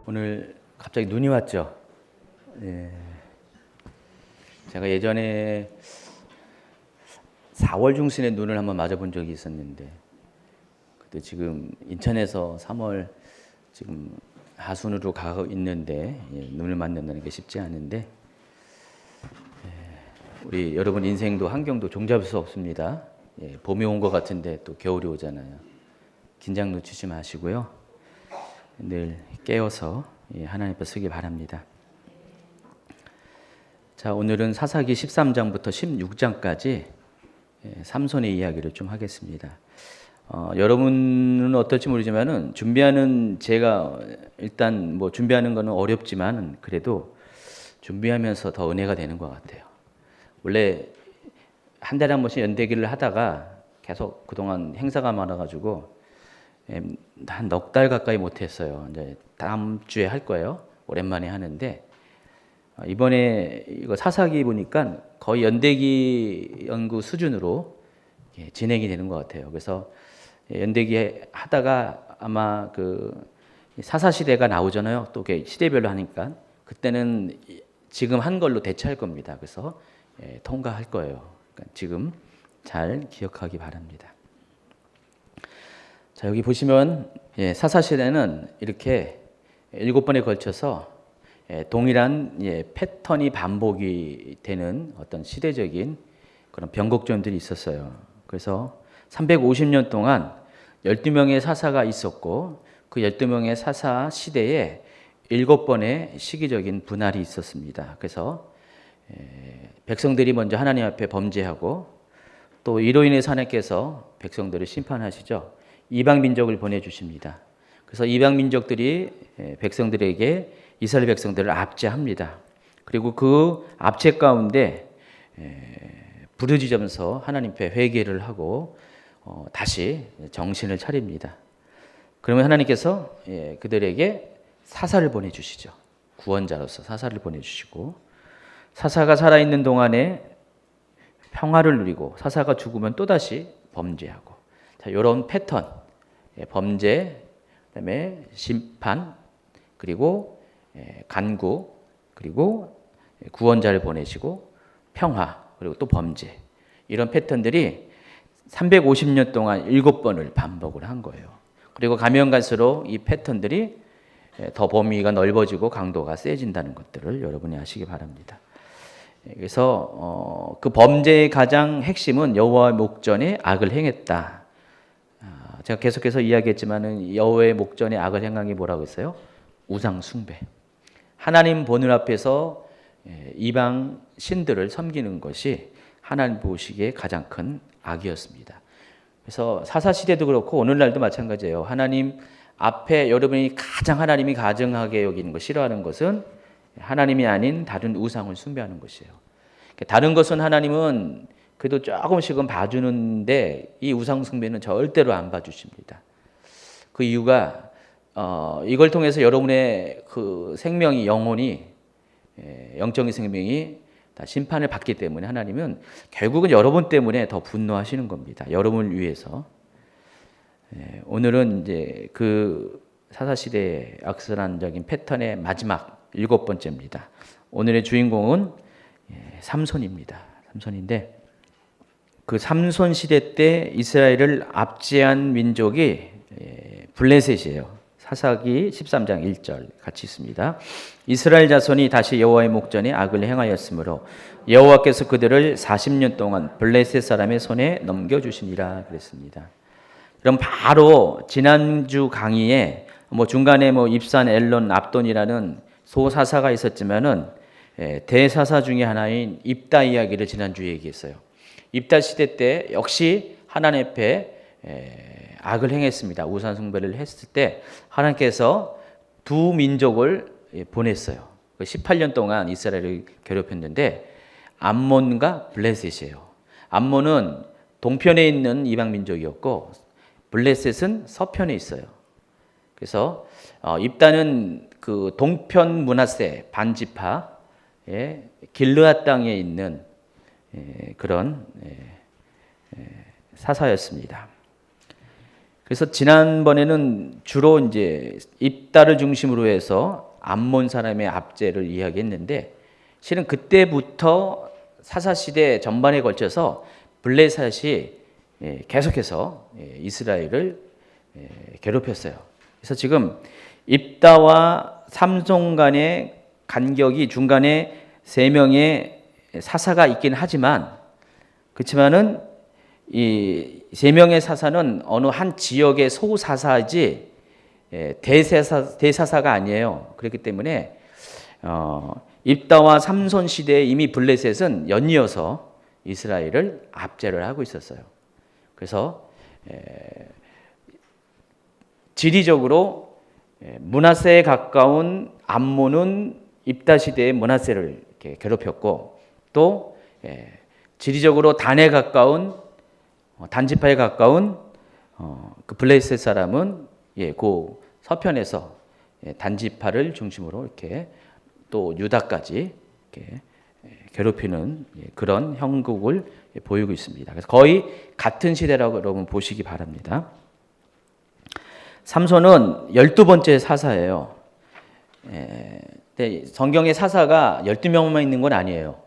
오늘 갑자기 눈이 왔죠. 예. 제가 예전에 4월 중순에 눈을 한번 맞아본 적이 있었는데, 그때 지금 인천에서 3월 지금 하순으로 가고 있는데 눈을 맞는다는 게 쉽지 않은데, 우리 여러분 인생도 환경도 종잡을 수 없습니다. 봄이 온 것 같은데 또 겨울이 오잖아요. 긴장 놓치지 마시고요. 늘 깨어서 하나님 앞에 서기 바랍니다. 자, 오늘은 사사기 13장부터 16장까지 삼손의 이야기를 좀 하겠습니다. 여러분은 어떨지 모르지만은 제가 일단 뭐 준비하는 거는 어렵지만 그래도 준비하면서 더 은혜가 되는 것 같아요. 원래 한 달에 한 번씩 연대기를 하다가 계속 그동안 행사가 많아가지고 한 넉 달 가까이 못했어요. 이제 다음 주에 할 거예요. 오랜만에 하는데 이번에 이거 사사기 보니까 거의 연대기 연구 수준으로 진행이 되는 것 같아요. 그래서 연대기 하다가 아마 그 사사시대가 나오잖아요. 또 시대별로 하니까 그때는 지금 한 걸로 대체할 겁니다. 그래서 통과할 거예요. 그러니까 지금 잘 기억하기 바랍니다. 자, 여기 보시면 사사시대는 이렇게 7번에 걸쳐서 동일한 패턴이 반복이 되는 어떤 시대적인 그런 변곡점들이 있었어요. 그래서 350년 동안 12명의 사사가 있었고 그 12명의 사사 시대에 7번의 시기적인 분할이 있었습니다. 그래서 백성들이 먼저 하나님 앞에 범죄하고 또 이로 인해서 하나님께서 백성들을 심판하시죠. 이방 민족을 보내주십니다. 그래서 이방 민족들이 백성들에게 이스라엘 백성들을 압제합니다. 그리고 그 압제 가운데 부르짖으면서 하나님 앞에 회개를 하고 다시 정신을 차립니다. 그러면 하나님께서 그들에게 사사를 보내주시죠. 구원자로서 사사를 보내주시고 사사가 살아있는 동안에 평화를 누리고 사사가 죽으면 또다시 범죄하고 자, 이런 패턴, 범죄, 그다음에 심판, 그리고 간구, 그리고 구원자를 보내시고 평화, 그리고 또 범죄 이런 패턴들이 350년 동안 7번을 반복을 한 거예요. 그리고 가면 갈수록 이 패턴들이 더 범위가 넓어지고 강도가 세진다는 것들을 여러분이 아시기 바랍니다. 그래서 그 범죄의 가장 핵심은 여호와의 목전에 악을 행했다. 제가 계속해서 이야기했지만은 여호와의 목전에 악을 행한 게 뭐라고 했어요? 우상 숭배. 하나님 보는 앞에서 이방 신들을 섬기는 것이 하나님 보시기에 가장 큰 악이었습니다. 그래서 사사 시대도 그렇고 오늘날도 마찬가지예요. 하나님 앞에 여러분이 가장 하나님이 가증하게 여기는 거 싫어하는 것은 하나님이 아닌 다른 우상을 숭배하는 것이에요. 다른 것은 하나님은 그래도 조금씩은 봐주는데 이 우상 숭배는 절대로 안 봐주십니다. 그 이유가 이걸 통해서 여러분의 그 생명이 영혼이 영적인 생명이 다 심판을 받기 때문에 하나님은 결국은 여러분 때문에 더 분노하시는 겁니다. 여러분을 위해서. 오늘은 이제 그 사사시대의 악순환적인 패턴의 마지막 7번째입니다. 오늘의 주인공은 삼손입니다. 삼손인데 그 삼손 시대 때 이스라엘을 압제한 민족이 블레셋이에요. 사사기 13장 1절 같이 있습니다. 이스라엘 자손이 다시 여호와의 목전에 악을 행하였으므로 여호와께서 그들을 40년 동안 블레셋 사람의 손에 넘겨주시니라 그랬습니다. 그럼 바로 지난주 강의에 중간에 입산 엘론 압돈이라는 소사사가 있었지만은 대사사 중에 하나인 입다 이야기를 지난주에 얘기했어요. 입다 시대 때 역시 하나님 앞에 악을 행했습니다. 우상 숭배를 했을 때 하나님께서 두 민족을 보냈어요. 18년 동안 이스라엘을 괴롭혔는데 암몬과 블레셋이에요. 암몬은 동편에 있는 이방 민족이었고 블레셋은 서편에 있어요. 그래서 입다는 그 동편 므낫세 반지파 길르앗 땅에 있는 그런 사사였습니다. 그래서 지난번에는 주로 이제 입다를 중심으로 해서 암몬 사람의 압제를 이야기했는데, 실은 그때부터 사사시대 전반에 걸쳐서 블레셋이 계속해서 이스라엘을 괴롭혔어요. 그래서 지금 입다와 삼손 간의 간격이 중간에 3명의 사사가 있긴 하지만, 그렇지만은 이 3명의 사사는 어느 한 지역의 소사사이지 대사사가 아니에요. 그렇기 때문에 입다와 삼손 시대에 이미 블레셋은 연이어서 이스라엘을 압제를 하고 있었어요. 그래서 지리적으로 므낫세에 가까운 암몬은 입다 시대의 므낫세를 이렇게 괴롭혔고, 또 지리적으로 단에 가까운 단지파에 가까운 그 블레셋 사람은 그 서편에서 단지파를 중심으로 이렇게 또 유다까지 이렇게 괴롭히는 그런 형국을 보이고 있습니다. 그래서 거의 같은 시대라고 여러분 보시기 바랍니다. 삼손은 12번째 사사예요. 성경에 사사가 12명만 있는 건 아니에요.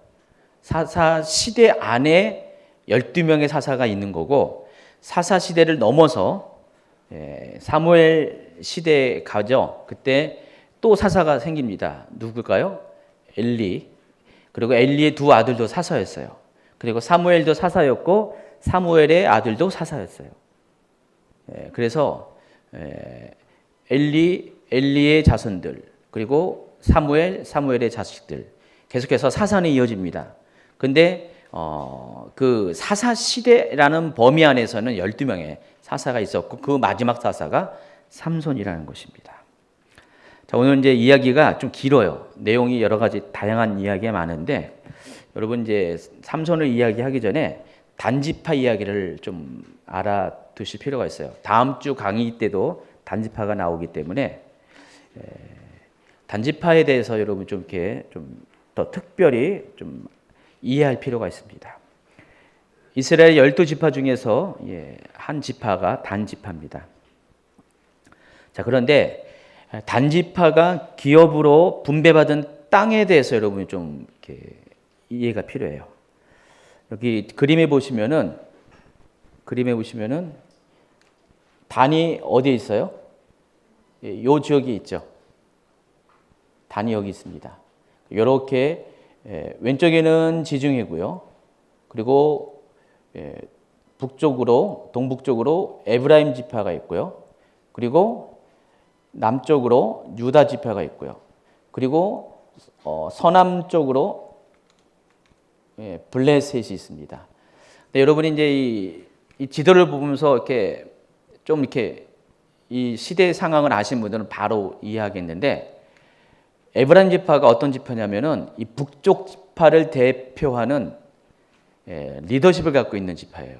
사사 시대 안에 12명의 사사가 있는 거고, 사사 시대를 넘어서 사무엘 시대에 가죠. 그때 또 사사가 생깁니다. 누굴까요? 엘리. 그리고 엘리의 2 아들도 사사였어요. 그리고 사무엘도 사사였고 사무엘의 아들도 사사였어요. 그래서 엘리의 자손들, 그리고 사무엘의 자식들, 계속해서 사사는 이어집니다. 근데 그 사사 시대라는 범위 안에서는 12명의 사사가 있었고, 그 마지막 사사가 삼손이라는 것입니다. 자, 오늘 이제 이야기가 좀 길어요. 내용이 여러 가지 다양한 이야기가 많은데, 여러분 이제 삼손을 이야기하기 전에 단지파 이야기를 좀 알아두실 필요가 있어요. 다음 주 강의 때도 단지파가 나오기 때문에 단지파에 대해서 여러분 좀 이렇게 좀 더 특별히 좀 이해할 필요가 있습니다. 이스라엘 12지파 중에서 한 지파가 단지파입니다. 자, 그런데 단지파가 기업으로 분배받은 땅에 대해서 여러분이 좀 이렇게 이해가 필요해요. 여기 그림에 보시면은 단이 어디에 있어요? 요 지역이 있죠. 단이 여기 있습니다. 이렇게 왼쪽에는 지중해고요. 그리고 동북쪽으로 에브라임 지파가 있고요. 그리고 남쪽으로 유다 지파가 있고요. 그리고 서남쪽으로 블레셋이 있습니다. 근데 여러분이 이제 이 지도를 보면서 이렇게 이 시대 상황을 아시는 분들은 바로 이해하겠는데, 에브라임 지파가 어떤 지파냐면은 이 북쪽 지파를 대표하는 리더십을 갖고 있는 지파예요.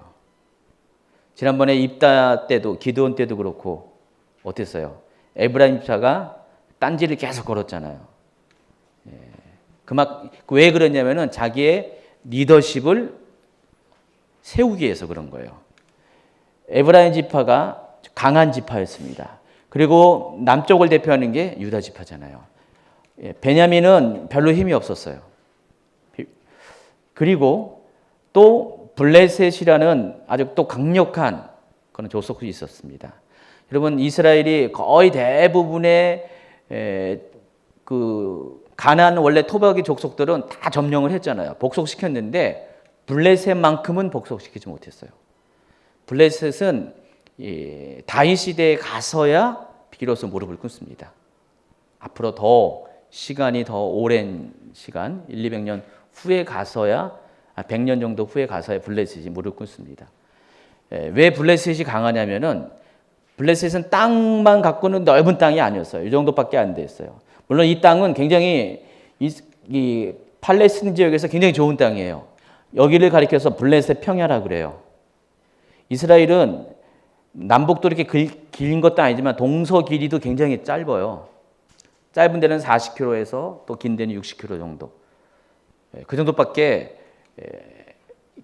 지난번에 입다 때도, 기드온 때도 그렇고 어땠어요? 에브라임 지파가 딴지를 계속 걸었잖아요. 왜 그러냐면은 자기의 리더십을 세우기 위해서 그런 거예요. 에브라임 지파가 강한 지파였습니다. 그리고 남쪽을 대표하는 게 유다 지파잖아요. 베냐민은 별로 힘이 없었어요. 그리고 또 블레셋이라는 아주 또 강력한 그런 족속이 있었습니다. 여러분, 이스라엘이 거의 대부분의 그 가나안 원래 토박이 족속들은 다 점령을 했잖아요. 복속시켰는데 블레셋만큼은 복속시키지 못했어요. 블레셋은 다윗 시대에 가서야 비로소 무릎을 꿇습니다. 앞으로 더 시간이 더 오랜 시간, 100~200년 후에 가서야, 100년 정도 후에 가서야 블레셋이 무릎 꿇습니다. 왜 블레셋이 강하냐면은, 블레셋은 땅만 갖고는 넓은 땅이 아니었어요. 이 정도밖에 안 됐어요. 물론 이 땅은 굉장히 이 팔레스틴 지역에서 굉장히 좋은 땅이에요. 여기를 가리켜서 블레셋 평야라 그래요. 이스라엘은 남북도 이렇게 긴 것도 아니지만 동서 길이도 굉장히 짧아요. 짧은 데는 40km에서 또 긴 데는 60km 정도. 그 정도밖에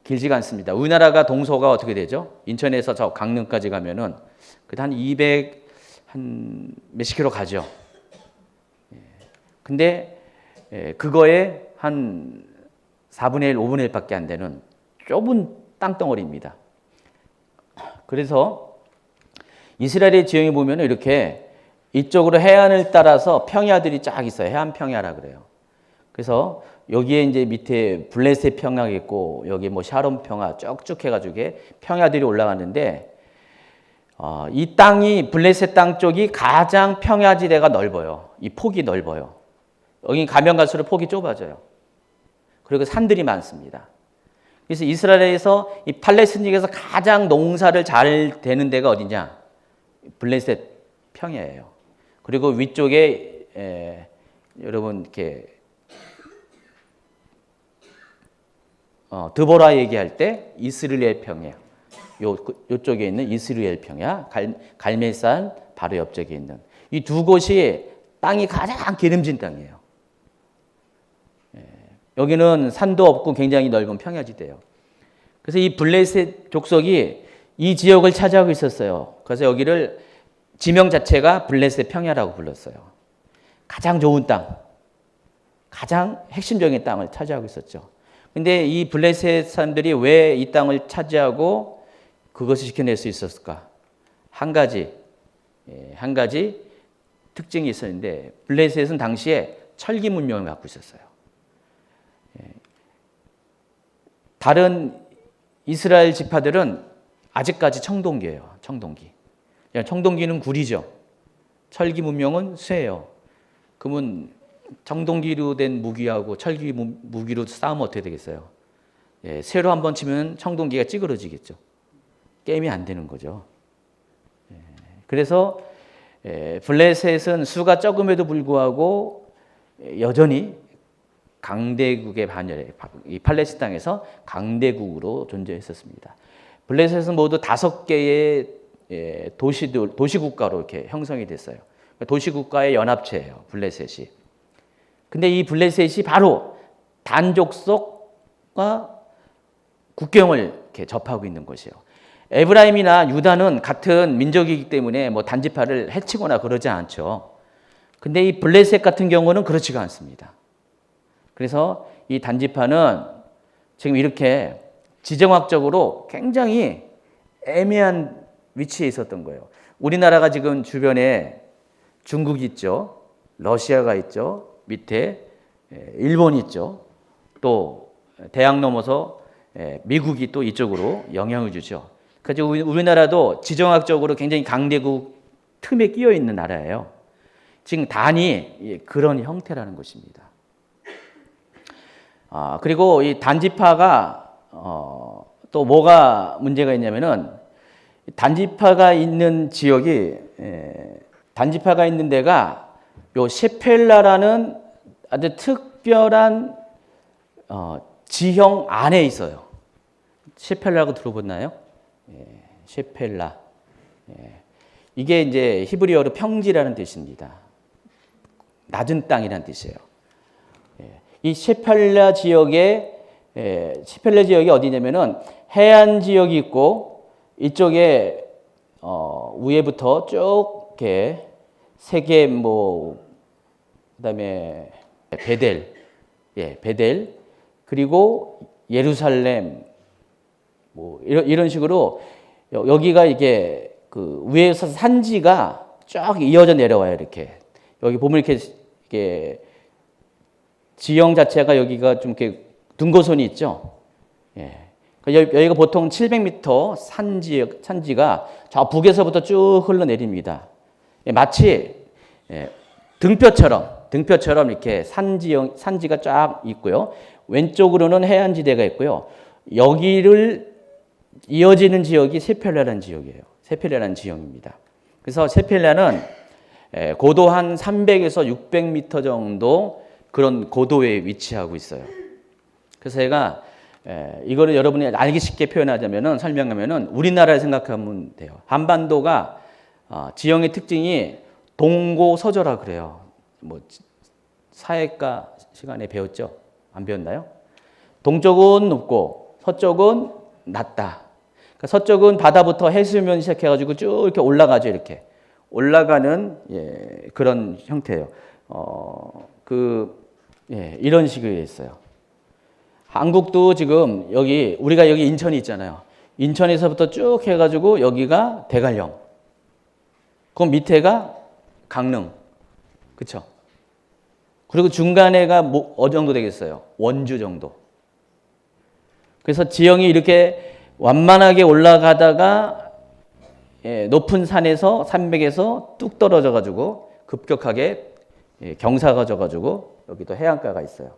길지가 않습니다. 우리나라가 동서가 어떻게 되죠? 인천에서 저 강릉까지 가면은 한 200, 한 몇십 킬로 가죠. 근데 그거에 한 4분의 1, 5분의 1밖에 안 되는 좁은 땅덩어리입니다. 그래서 이스라엘의 지형에 보면 이렇게 이쪽으로 해안을 따라서 평야들이 쫙 있어요. 해안 평야라 그래요. 그래서 여기에 이제 밑에 블레셋 평야가 있고 여기 뭐 샤론 평야 쭉쭉 해가지고 평야들이 올라가는데 이 땅이 블레셋 땅 쪽이 가장 평야지대가 넓어요. 이 폭이 넓어요. 여기 가면 갈수록 폭이 좁아져요. 그리고 산들이 많습니다. 그래서 이스라엘에서 이 팔레스틴에서 가장 농사를 잘 되는 데가 어디냐? 블레셋 평야예요. 그리고 위쪽에 여러분 이렇게 드보라 얘기할 때 이스라엘 평야, 요쪽에 있는 이스라엘 평야, 갈멜산 바로 옆쪽에 있는 이 두 곳이 땅이 가장 기름진 땅이에요. 여기는 산도 없고 굉장히 넓은 평야지대예요. 그래서 이 블레셋 족속이 이 지역을 차지하고 있었어요. 그래서 여기를 지명 자체가 블레셋 평야라고 불렀어요. 가장 좋은 땅, 가장 핵심적인 땅을 차지하고 있었죠. 근데 이 블레셋 사람들이 왜 이 땅을 차지하고 그것을 지켜낼 수 있었을까? 한 가지 특징이 있었는데 블레셋은 당시에 철기 문명을 갖고 있었어요. 다른 이스라엘 지파들은 아직까지 청동기예요. 청동기. 청동기는 구리죠. 철기 문명은 쇠예요. 그러면 청동기로 된 무기하고 철기 무기로 싸우면 어떻게 되겠어요? 쇠로 한번 치면 청동기가 찌그러지겠죠. 게임이 안 되는 거죠. 그래서 블레셋은 수가 적음에도 불구하고 여전히 강대국의 반열에 이 팔레스타인 땅에서 강대국으로 존재했었습니다. 블레셋은 모두 5개의 도시국가로 이렇게 형성이 됐어요. 도시국가의 연합체예요. 블레셋이. 근데 이 블레셋이 바로 단족속과 국경을 이렇게 접하고 있는 것이에요. 에브라임이나 유다는 같은 민족이기 때문에 뭐 단지파를 해치거나 그러지 않죠. 근데 이 블레셋 같은 경우는 그렇지가 않습니다. 그래서 이 단지파는 지금 이렇게 지정학적으로 굉장히 애매한 위치에 있었던 거예요. 우리나라가 지금 주변에 중국이 있죠. 러시아가 있죠. 밑에 일본이 있죠. 또 대양 넘어서 미국이 또 이쪽으로 영향을 주죠. 그래서 우리나라도 지정학적으로 굉장히 강대국 틈에 끼어 있는 나라예요. 지금 단이 그런 형태라는 것입니다. 그리고 이 단지파가 또 뭐가 문제가 있냐면은 단지파가 있는 지역이 단지파가 있는 데가 요 셰펠라라는 아주 특별한 지형 안에 있어요. 셰펠라라고 들어봤나요? 셰펠라. 이게 이제 히브리어로 평지라는 뜻입니다. 낮은 땅이라는 뜻이에요. 이 셰펠라 지역이 어디냐면은 해안 지역이 있고 이쪽에 위에부터 쭉 이렇게 세계 그다음에 베델 그리고 예루살렘 이런 식으로 여기가 이게 그 위에서 산지가 쫙 이어져 내려와요. 이렇게 여기 보면 이렇게 지형 자체가 여기가 좀 이렇게 둥거선이 있죠. 여기가 보통 700m 산지가 저 북에서부터 쭉 흘러내립니다. 마치 등뼈처럼 이렇게 산지가 쫙 있고요. 왼쪽으로는 해안지대가 있고요. 여기를 이어지는 지역이 세펠라라는 지역이에요. 세펠라라는 지형입니다. 그래서 세펠라는 고도 한 300에서 600m 정도 그런 고도에 위치하고 있어요. 그래서 제가 이거를 여러분이 알기 쉽게 설명하면은 우리나라를 생각하면 돼요. 한반도가 지형의 특징이 동고서저라 그래요. 뭐 사회과 시간에 배웠죠? 안 배웠나요? 동쪽은 높고 서쪽은 낮다. 그러니까 서쪽은 바다부터 해수면 시작해가지고 쭉 이렇게 올라가죠. 이렇게 올라가는 그런 형태예요. 이런 식으로 있어요. 한국도 지금 우리가 여기 인천이 있잖아요. 인천에서부터 쭉 해가지고 여기가 대관령. 그 밑에가 강릉. 그쵸? 그리고 중간에가 어느 정도 되겠어요? 원주 정도. 그래서 지형이 이렇게 완만하게 올라가다가 높은 산맥에서 뚝 떨어져가지고 급격하게 경사가 져가지고 여기도 해안가가 있어요.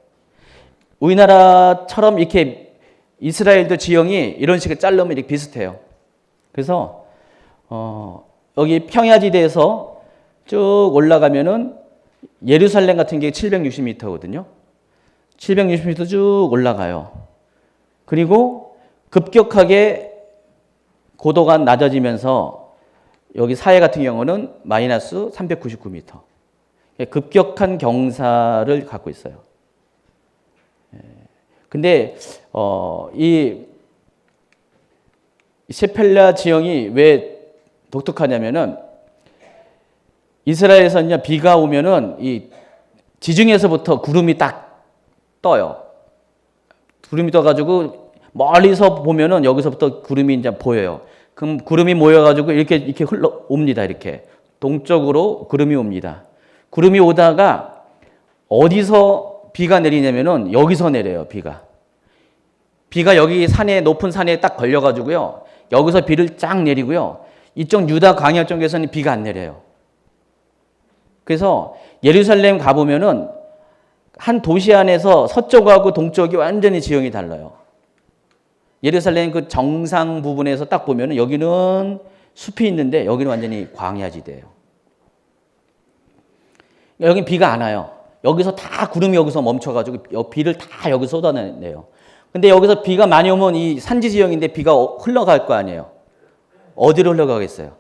우리나라처럼 이렇게 이스라엘도 지형이 이런 식으로 자르면 이렇게 비슷해요. 그래서 여기 평야지대에서 쭉 올라가면은 예루살렘 같은 게 760m거든요. 760m 쭉 올라가요. 그리고 급격하게 고도가 낮아지면서 여기 사해 같은 경우는 마이너스 399m. 급격한 경사를 갖고 있어요. 근데 이 셰펠라 지형이 왜 독특하냐면은 이스라엘에서는 비가 오면은 이 지중해에서부터 구름이 딱 떠요. 구름이 떠가지고 멀리서 보면은 여기서부터 구름이 이제 보여요. 그럼 구름이 모여가지고 이렇게 옵니다. 이렇게 동쪽으로 구름이 옵니다. 구름이 오다가 어디서 비가 내리냐면은 여기서 내려요. 비가 여기 높은 산에 딱 걸려가지고요. 여기서 비를 쫙 내리고요. 이쪽 유다 광야 쪽에서는 비가 안 내려요. 그래서 예루살렘 가보면은 한 도시 안에서 서쪽하고 동쪽이 완전히 지형이 달라요. 예루살렘 그 정상 부분에서 딱 보면은 여기는 숲이 있는데 여기는 완전히 광야지대예요. 여기 비가 안 와요. 여기서 다 구름이 여기서 멈춰가지고 비를 다 여기서 쏟아내요. 근데 여기서 비가 많이 오면 이 산지 지형인데 비가 흘러갈 거 아니에요. 어디로 흘러가겠어요?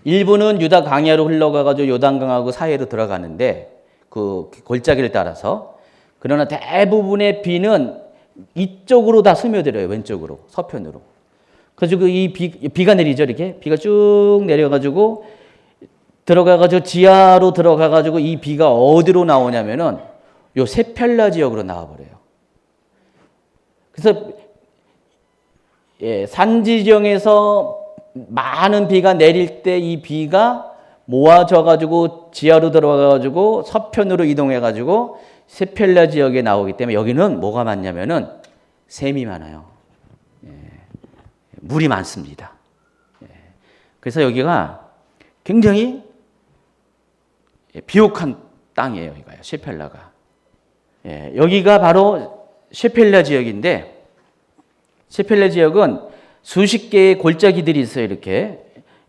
일부는 유다 광야로 흘러가가지고 요단강하고 사이로 들어가는데 그 골짜기를 따라서. 그러나 대부분의 비는 이쪽으로 다 스며들어요. 왼쪽으로, 서편으로. 그래서 이 비가 내리죠. 이렇게 비가 쭉 내려가지고 들어가가지고 지하로 들어가가지고 이 비가 어디로 나오냐면은 요 세펠라 지역으로 나와버려요. 그래서 산지정에서 많은 비가 내릴 때 이 비가 모아져가지고 지하로 들어가가지고 서편으로 이동해가지고 세펠라 지역에 나오기 때문에 여기는 뭐가 많냐면은 샘이 많아요. 물이 많습니다. 그래서 여기가 굉장히 비옥한 땅이에요. 여기가요. 셰펠라가. 여기가 바로 셰펠라 지역인데 셰펠라 지역은 수십 개의 골짜기들이 있어요. 이렇게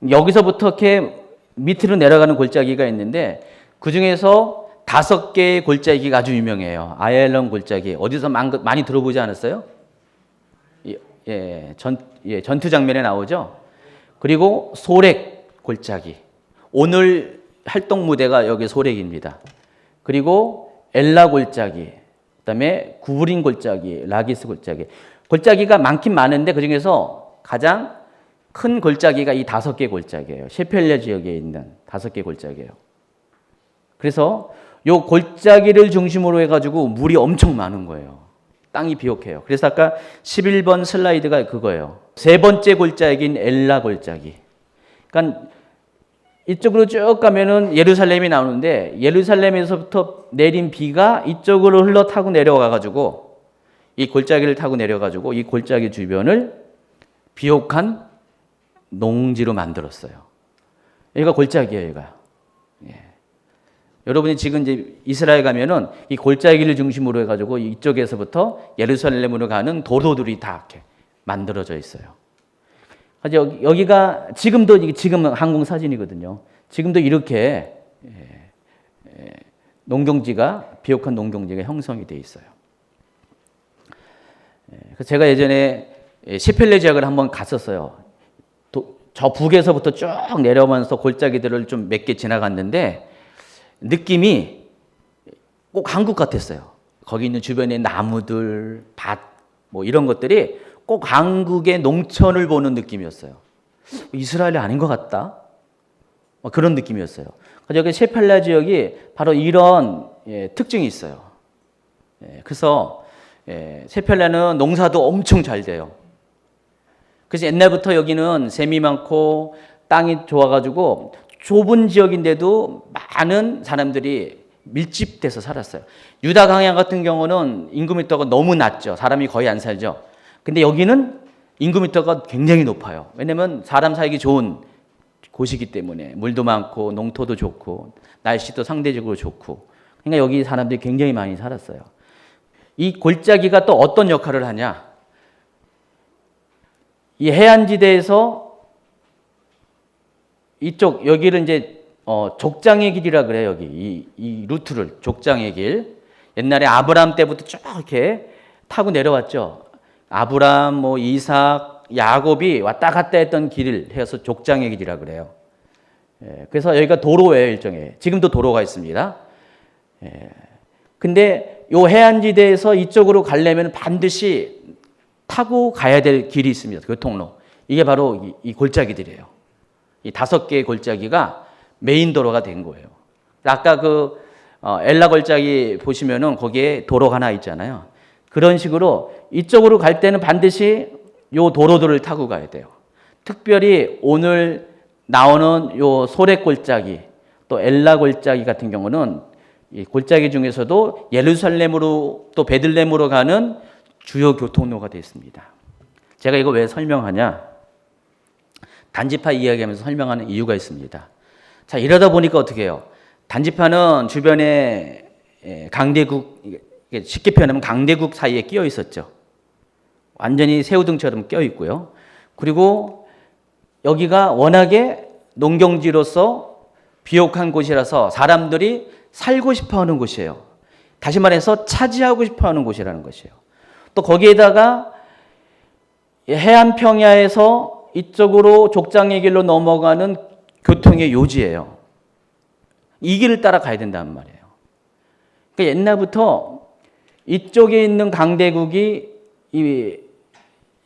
여기서부터 이렇게 밑으로 내려가는 골짜기가 있는데 그 중에서 5개의 골짜기가 아주 유명해요. 아얄론 골짜기. 어디서 많이 들어보지 않았어요? 전투 장면에 나오죠. 그리고 소렉 골짜기. 오늘 활동 무대가 여기 소렉입니다. 그리고 엘라 골짜기. 그다음에 구브린 골짜기, 라기스 골짜기. 골짜기가 많긴 많은데 그 중에서 가장 큰 골짜기가 이 5개 골짜기예요. 셰펠라 지역에 있는 5개 골짜기예요. 그래서 요 골짜기를 중심으로 해가지고 물이 엄청 많은 거예요. 땅이 비옥해요. 그래서 아까 11번 슬라이드가 그거예요. 세 번째 골짜기인 엘라 골짜기. 그러니까 이쪽으로 쭉 가면은 예루살렘이 나오는데 예루살렘에서부터 내린 비가 이쪽으로 흘러 타고 내려와가지고 이 골짜기를 타고 내려가지고 이 골짜기 주변을 비옥한 농지로 만들었어요. 여기가 골짜기예요, 여기가. 여러분이 지금 이제 이스라엘 가면은 이 골짜기를 중심으로 해가지고 이쪽에서부터 예루살렘으로 가는 도로들이 다 이렇게 만들어져 있어요. 여기가 지금은 항공 사진이거든요. 지금도 이렇게 비옥한 농경지가 형성이 돼 있어요. 제가 예전에 셰펠레 지역을 한번 갔었어요. 저 북에서부터 쭉 내려오면서 골짜기들을 좀 몇 개 지나갔는데 느낌이 꼭 한국 같았어요. 거기 있는 주변에 나무들, 밭, 뭐 이런 것들이 꼭 한국의 농촌을 보는 느낌이었어요. 이스라엘이 아닌 것 같다. 그런 느낌이었어요. 여기 셰팔라 지역이 바로 이런 특징이 있어요. 그래서 셰팔라는 농사도 엄청 잘 돼요. 그래서 옛날부터 여기는 샘이 많고 땅이 좋아가지고 좁은 지역인데도 많은 사람들이 밀집돼서 살았어요. 유다 강양 같은 경우는 인구밀도가 너무 낮죠. 사람이 거의 안 살죠. 근데 여기는 인구밀도가 굉장히 높아요. 왜냐면 사람 살기 좋은 곳이기 때문에 물도 많고 농토도 좋고 날씨도 상대적으로 좋고 그러니까 여기 사람들이 굉장히 많이 살았어요. 이 골짜기가 또 어떤 역할을 하냐? 이 해안지대에서 이쪽 여기를 이제 족장의 길이라 그래요. 여기 이 루트를 족장의 길. 옛날에 아브라함 때부터 쭉 이렇게 타고 내려왔죠. 아브라함, 이삭, 야곱이 왔다 갔다 했던 길을 해서 족장의 길이라 그래요. 그래서 여기가 도로예요, 일종의. 지금도 도로가 있습니다. 근데 요 해안지대에서 이쪽으로 가려면 반드시 타고 가야 될 길이 있습니다. 교통로. 이게 바로 이 골짜기들이에요. 이 5개의 골짜기가 메인 도로가 된 거예요. 아까 엘라 골짜기 보시면은 거기에 도로가 하나 있잖아요. 그런 식으로 이쪽으로 갈 때는 반드시 요 도로들을 타고 가야 돼요. 특별히 오늘 나오는 요 소렉 골짜기, 또 엘라 골짜기 같은 경우는 이 골짜기 중에서도 예루살렘으로 또 베들레헴으로 가는 주요 교통로가 되어 있습니다. 제가 이거 왜 설명하냐? 단지파 이야기하면서 설명하는 이유가 있습니다. 자, 이러다 보니까 어떻게 해요? 단지파는 주변에 강대국, 쉽게 표현하면 강대국 사이에 끼어 있었죠. 완전히 새우등처럼 끼어 있고요. 그리고 여기가 워낙에 농경지로서 비옥한 곳이라서 사람들이 살고 싶어 하는 곳이에요. 다시 말해서 차지하고 싶어 하는 곳이라는 것이에요. 또 거기에다가 해안 평야에서 이쪽으로 족장의 길로 넘어가는 교통의 요지예요. 이 길을 따라 가야 된다는 말이에요. 그러니까 옛날부터 이쪽에 있는 강대국이 이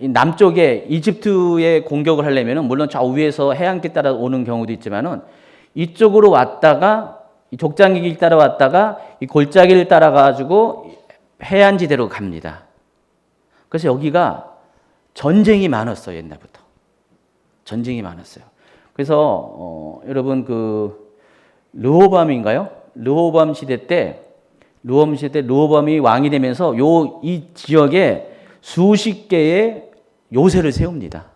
남쪽에 이집트에 공격을 하려면 물론 저 위에서 해안길 따라 오는 경우도 있지만은 이쪽으로 왔다가 이 족장의 길 따라 왔다가 이 골짜기를 따라 가지고 해안지대로 갑니다. 그래서 여기가 전쟁이 많았어요. 옛날부터 전쟁이 많았어요. 그래서 여러분 르호보암인가요? 르호보암 시대 때 르호보암이 왕이 되면서 이 지역에 수십 개의 요새를 세웁니다.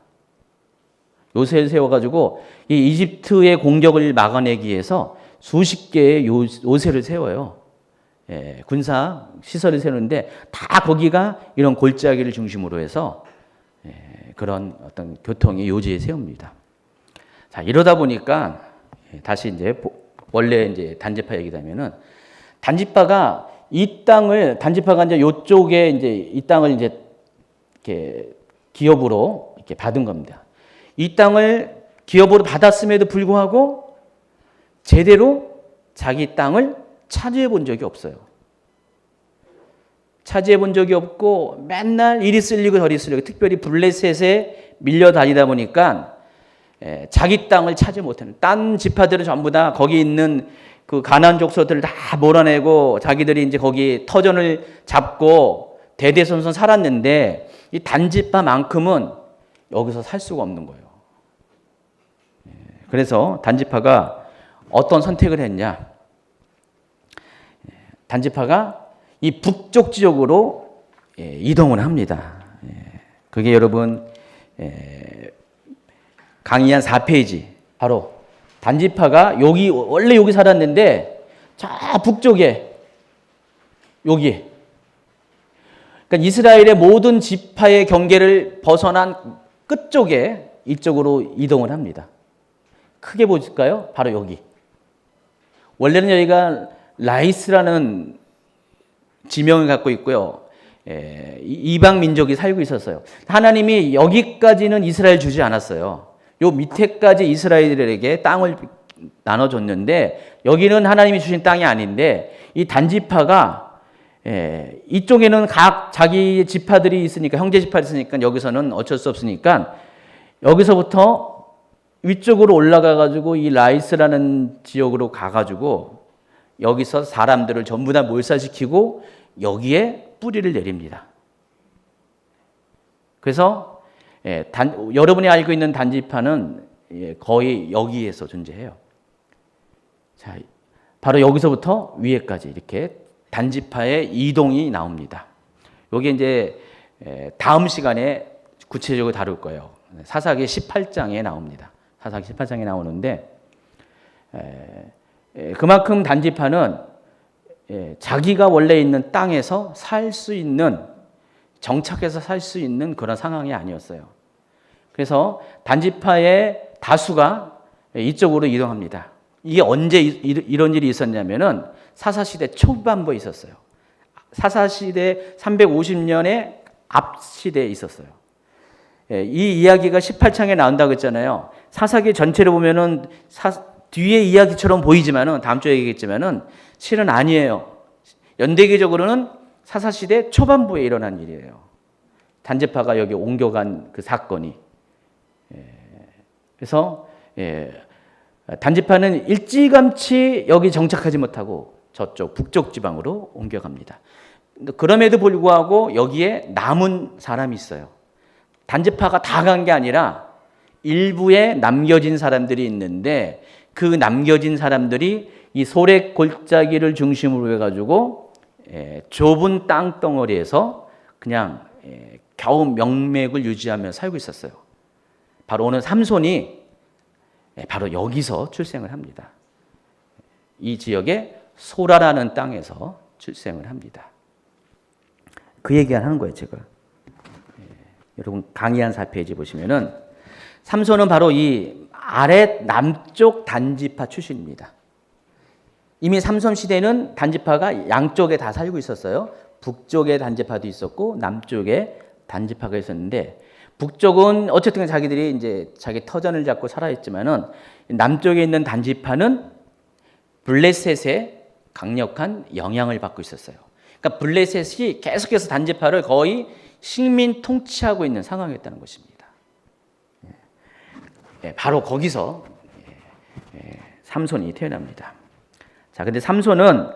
요새를 세워가지고 이 이집트의 공격을 막아내기 위해서 수십 개의 요새를 세워요. 군사 시설을 세우는데 다 거기가 이런 골짜기를 중심으로 해서 그런 어떤 교통의 요지에 세웁니다. 자, 이러다 보니까 다시 이제 원래 이제 단지파 얘기다면은 단지파가 단지파가 이제 요쪽에 이제 이 땅을 이제 이렇게 기업으로 이렇게 받은 겁니다. 이 땅을 기업으로 받았음에도 불구하고 제대로 자기 땅을 차지해 본 적이 없어요. 차지해 본 적이 없고 맨날 이리 쓸리고 저리 쓸리고 특별히 블레셋에 밀려 다니다 보니까 자기 땅을 차지 못하는 딴 지파들은 전부 다 거기 있는 그 가나안 족속들을 다 몰아내고 자기들이 이제 거기 터전을 잡고 대대손손 살았는데 이 단지파만큼은 여기서 살 수가 없는 거예요. 그래서 단지파가 어떤 선택을 했냐? 단지파가 이 북쪽 지역으로 이동을 합니다. 그게 여러분 강의 한 4페이지 바로 단지파가 원래 여기 살았는데 저 북쪽에 여기 그러니까 이스라엘의 모든 지파의 경계를 벗어난 끝쪽에 이쪽으로 이동을 합니다. 크게 보실까요? 바로 여기. 원래는 여기가 라이스라는 지명을 갖고 있고요. 이방 민족이 살고 있었어요. 하나님이 여기까지는 이스라엘 주지 않았어요. 요 밑에까지 이스라엘에게 땅을 나눠줬는데 여기는 하나님이 주신 땅이 아닌데 이 단지파가 이쪽에는 각 자기 지파들이 있으니까, 형제 지파들이 있으니까 여기서는 어쩔 수 없으니까 여기서부터 위쪽으로 올라가 가지고 이 라이스라는 지역으로 가 가지고 여기서 사람들을 전부 다 몰살시키고 여기에 뿌리를 내립니다. 그래서 여러분이 알고 있는 단지파는 거의 여기에서 존재해요. 자, 바로 여기서부터 위에까지 이렇게 단지파의 이동이 나옵니다. 여기 이제 다음 시간에 구체적으로 다룰 거예요. 사사기 18장에 나옵니다. 사사기 18장에 나오는데 그만큼 단지파는 자기가 원래 있는 땅에서 살 수 있는, 정착해서 살 수 있는 그런 상황이 아니었어요. 그래서 단지파의 다수가 이쪽으로 이동합니다. 이게 언제 이런 일이 있었냐면은 사사시대 초반부에 있었어요. 사사시대 350년의 앞 시대에 있었어요. 이 이야기가 18장에 나온다고 했잖아요. 사사기 전체를 보면은 뒤에 이야기처럼 보이지만은 다음 주에 얘기했지만은 실은 아니에요. 연대기적으로는 사사시대 초반부에 일어난 일이에요. 단지파가 여기 옮겨간 그 사건이. 그래서 단지파는 일찌감치 여기 정착하지 못하고 저쪽 북쪽 지방으로 옮겨갑니다. 그럼에도 불구하고 여기에 남은 사람이 있어요. 단지파가 다 간 게 아니라 일부에 남겨진 사람들이 있는데 그 남겨진 사람들이 이 소렉 골짜기를 중심으로 해가지고 좁은 땅덩어리에서 그냥 겨우 명맥을 유지하며 살고 있었어요. 바로 오늘 삼손이 바로 여기서 출생을 합니다. 이 지역의 소라라는 땅에서 출생을 합니다. 그 얘기를 하는 거예요, 제가. 여러분 강의 한 4페이지 보시면은 삼손은 바로 이 아래 남쪽 단지파 출신입니다. 이미 삼손 시대는 단지파가 양쪽에 다 살고 있었어요. 북쪽에 단지파도 있었고 남쪽에 단지파가 있었는데 북쪽은 어쨌든 자기들이 이제 자기 터전을 잡고 살아있지만은 남쪽에 있는 단지파는 블레셋의 강력한 영향을 받고 있었어요. 그러니까 블레셋이 계속해서 단지파를 거의 식민 통치하고 있는 상황이었다는 것입니다. 바로 거기서 삼손이 태어납니다. 자, 근데 삼손은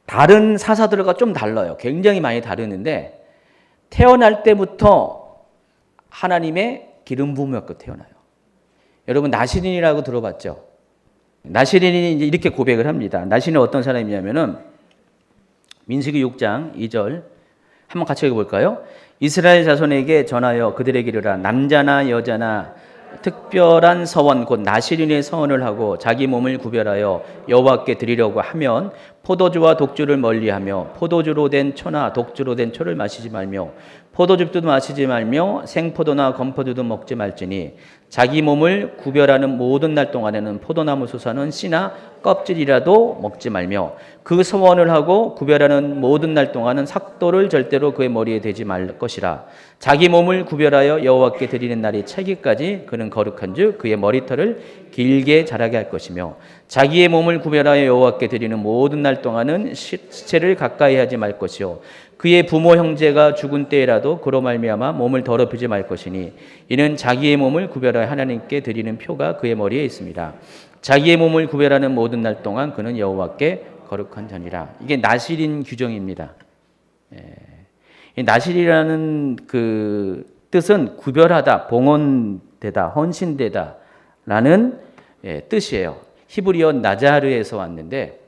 다른 사사들과 좀 달라요. 굉장히 많이 다르는데 태어날 때부터 하나님의 기름 부음을 받고 태어나요. 여러분 나시린이라고 들어봤죠? 나시린이 이제 이렇게 고백을 합니다. 나시린은 어떤 사람이냐면은 민수기 6장 2절 한번 같이 읽어볼까요? 이스라엘 자손에게 전하여 그들에게 이르라 남자나 여자나 특별한 서원 곧 나시린의 서원을 하고 자기 몸을 구별하여 여호와께 드리려고 하면 포도주와 독주를 멀리하며 포도주로 된 초나 독주로 된 초를 마시지 말며 포도즙도 마시지 말며 생포도나 건포도도 먹지 말지니 자기 몸을 구별하는 모든 날 동안에는 포도나무 수사는 씨나 껍질이라도 먹지 말며 그 서원을 하고 구별하는 모든 날 동안은 삭도를 절대로 그의 머리에 대지 말 것이라. 자기 몸을 구별하여 여호와께 드리는 날이 차기까지 그는 거룩한즉 그의 머리털을 길게 자라게 할 것이며 자기의 몸을 구별하여 여호와께 드리는 모든 날 동안은 시체를 가까이 하지 말 것이요 그의 부모 형제가 죽은 때에라도 그로 말미암아 몸을 더럽히지 말 것이니 이는 자기의 몸을 구별하여 하나님께 드리는 표가 그의 머리에 있습니다. 자기의 몸을 구별하는 모든 날 동안 그는 여호와께 거룩한 자니라. 이게 나시린 규정입니다. 나실이라는 그 뜻은 구별하다, 봉헌되다, 헌신되다라는 뜻이에요. 히브리어 나자르에서 왔는데,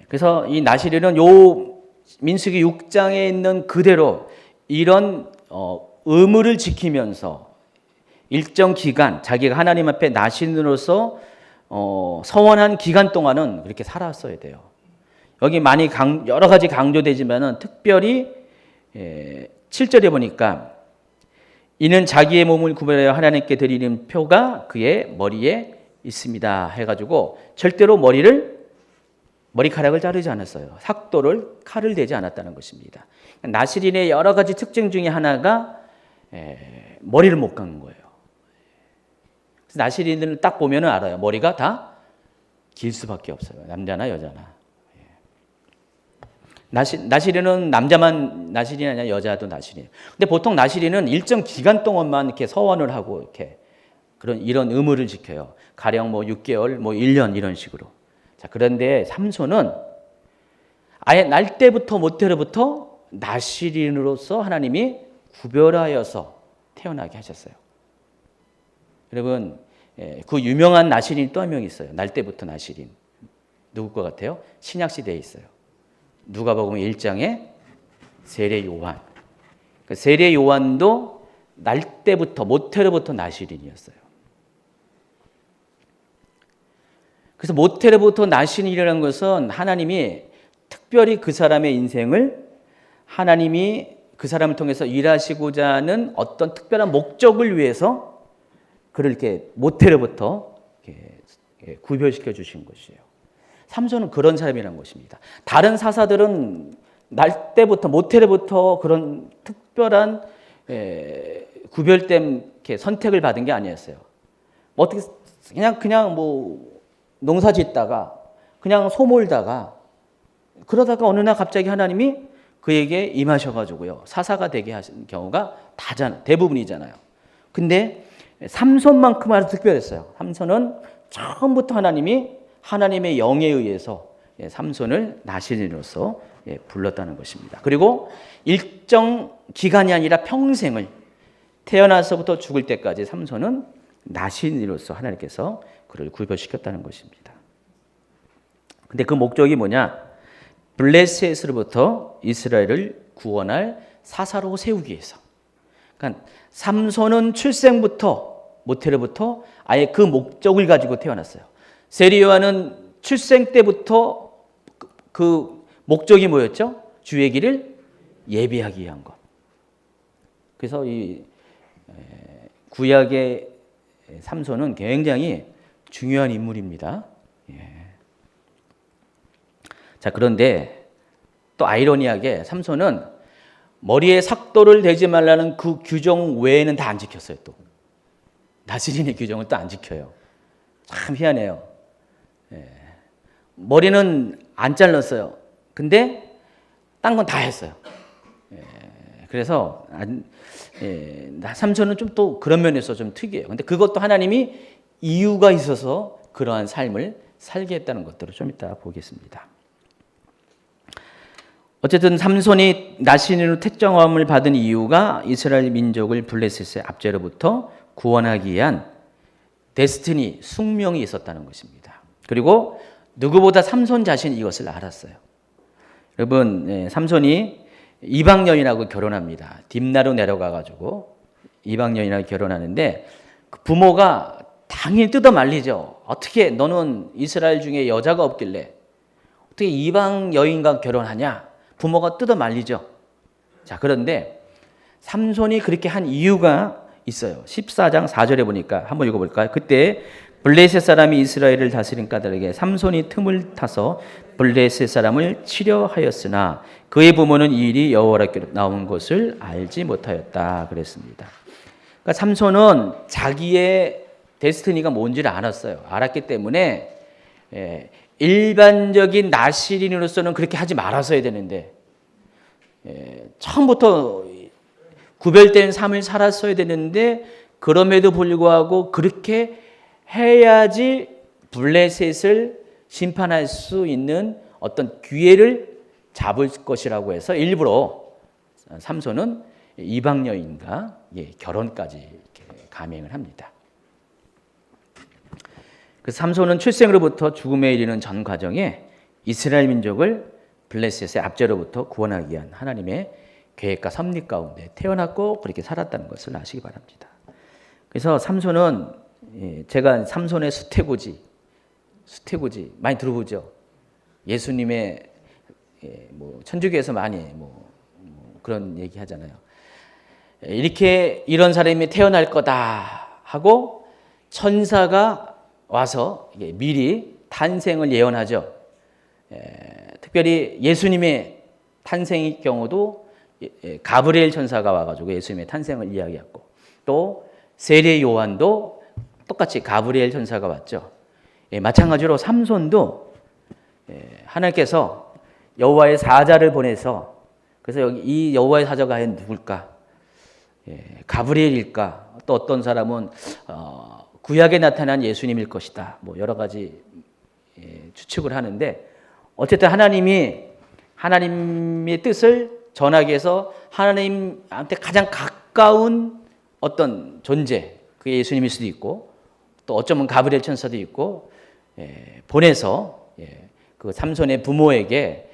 그래서 이 나실이는 요 민수기 6장에 있는 그대로 이런 의무를 지키면서 일정 기간 자기가 하나님 앞에 나신으로서 서원한 기간 동안은 그렇게 살았어야 돼요. 여기 많이 여러 가지 강조되지만은 특별히 7절에 보니까 이는 자기의 몸을 구별하여 하나님께 드리는 표가 그의 머리에 있습니다 해가지고 절대로 머리카락을 자르지 않았어요. 삭도를 칼을 대지 않았다는 것입니다. 나시린의 여러 가지 특징 중에 하나가 머리를 못 깎는 거예요. 그래서 나시린을 딱 보면 알아요. 머리가 다 길 수밖에 없어요. 남자나 여자나. 나시린은 남자만 나시린이 아니라 여자도 나시린이에요. 근데 보통 나시린은 일정 기간 동안만 이렇게 서원을 하고 이렇게 이런 의무를 지켜요. 가령 뭐 6개월, 뭐 1년 이런 식으로. 자, 그런데 삼손은 아예 날 때부터 모태로부터 나시린으로서 하나님이 구별하여서 태어나게 하셨어요. 여러분, 그 유명한 나시린이 또 한 명 있어요. 날 때부터 나시린. 누구 것 같아요? 신약 시대에 있어요. 누가복음 1장에 세례 요한. 그 세례 요한도 날 때부터 모태로부터 나시린이었어요. 그래서 모태로부터 나시린이라는 것은 하나님이 특별히 그 사람의 인생을 하나님이 그 사람을 통해서 일하시고자 하는 어떤 특별한 목적을 위해서 그를 이렇게 모태로부터 이렇게 구별시켜 주신 것이에요. 삼손은 그런 사람이라는 것입니다. 다른 사사들은 날 때부터 모태로부터 그런 특별한 구별된 선택을 받은 게 아니었어요. 어떻게 그냥 뭐 농사 짓다가 그냥 소몰다가 그러다가 어느 날 갑자기 하나님이 그에게 임하셔가지고요 사사가 되게 하신 경우가 대부분이잖아요. 근데 삼손만큼 아주 특별했어요. 삼손은 처음부터 하나님의 영에 의해서 삼손을 나시린으로서 불렀다는 것입니다. 그리고 일정 기간이 아니라 평생을 태어나서부터 죽을 때까지 삼손은 나시린으로서 하나님께서 그를 구별시켰다는 것입니다. 근데 그 목적이 뭐냐? 블레셋으로부터 이스라엘을 구원할 사사로 세우기 위해서. 그러니까 삼손은 출생부터 모태로부터 아예 그 목적을 가지고 태어났어요. 세례 요한은 출생 때부터 그 목적이 뭐였죠? 주의 길을 예비하기 위한 것. 그래서 이 구약의 삼손은 굉장히 중요한 인물입니다. 자, 그런데 또 아이러니하게 삼손은 머리에 삭도를 대지 말라는 그 규정 외에는 다 안 지켰어요. 또 나시린의 규정을 또 안 지켜요. 참 희한해요. 머리는 안 잘랐어요. 근데 딴 건 다 했어요. 그래서 삼손은 좀 또 그런 면에서 좀 특이해요. 근데 그것도 하나님이 이유가 있어서 그러한 삶을 살게 했다는 것들을 좀 이따 보겠습니다. 어쨌든 삼손이 나시린으로 택정함을 받은 이유가 이스라엘 민족을 블레셋의 압제로부터 구원하기 위한 데스티니, 숙명이 있었다는 것입니다. 그리고 누구보다 삼손 자신이 이것을 알았어요. 여러분, 삼손이 이방 여인하고 결혼합니다. 딥나로 내려가가지고 이방 여인하고 결혼하는데 그 부모가 당연히 뜯어 말리죠. 어떻게 너는 이스라엘 중에 여자가 없길래 어떻게 이방 여인과 결혼하냐? 부모가 뜯어 말리죠. 자, 그런데 삼손이 그렇게 한 이유가 있어요. 14장 4절에 보니까 한번 읽어볼까요? 그때 블레셋 사람이 이스라엘을 다스린 까닭에 삼손이 틈을 타서 블레셋 사람을 치려 하였으나 그의 부모는 이 일이 여호와께 나온 것을 알지 못하였다 그랬습니다. 그러니까 삼손은 자기의 데스티니가 뭔지를 알았어요. 알았기 때문에 일반적인 나시린으로서는 그렇게 하지 말았어야 되는데 처음부터 구별된 삶을 살았어야 되는데 그럼에도 불구하고 그렇게 해야지 블레셋을 심판할 수 있는 어떤 기회를 잡을 것이라고 해서 일부러 삼손은 이방 여인과 결혼까지 감행을 합니다. 그 삼손은 출생으로부터 죽음에 이르는 전 과정에 이스라엘 민족을 블레셋의 압제로부터 구원하기 위한 하나님의 계획과 섭리 가운데 태어났고 그렇게 살았다는 것을 아시기 바랍니다. 그래서 삼손은 제가 삼손의 수태고지 많이 들어보죠. 예수님의 뭐 천주교에서 많이 그런 얘기 하잖아요. 이렇게 이런 사람이 태어날 거다 하고 천사가 와서 미리 탄생을 예언하죠. 특별히 예수님의 탄생의 경우도 가브리엘 천사가 와가지고 예수님의 탄생을 이야기했고 또 세례 요한도 똑같이 가브리엘 천사가 왔죠. 마찬가지로 삼손도 하나님께서 여호와의 사자를 보내서, 그래서 여기 이 여호와의 사자가 과연 누굴까? 가브리엘일까? 또 어떤 사람은 구약에 나타난 예수님일 것이다. 뭐 여러 가지 추측을 하는데, 어쨌든 하나님의 뜻을 전하기 위해서 하나님한테 가장 가까운 어떤 존재, 그게 예수님일 수도 있고, 또 어쩌면 가브리엘 천사도 있고, 보내서 그 삼손의 부모에게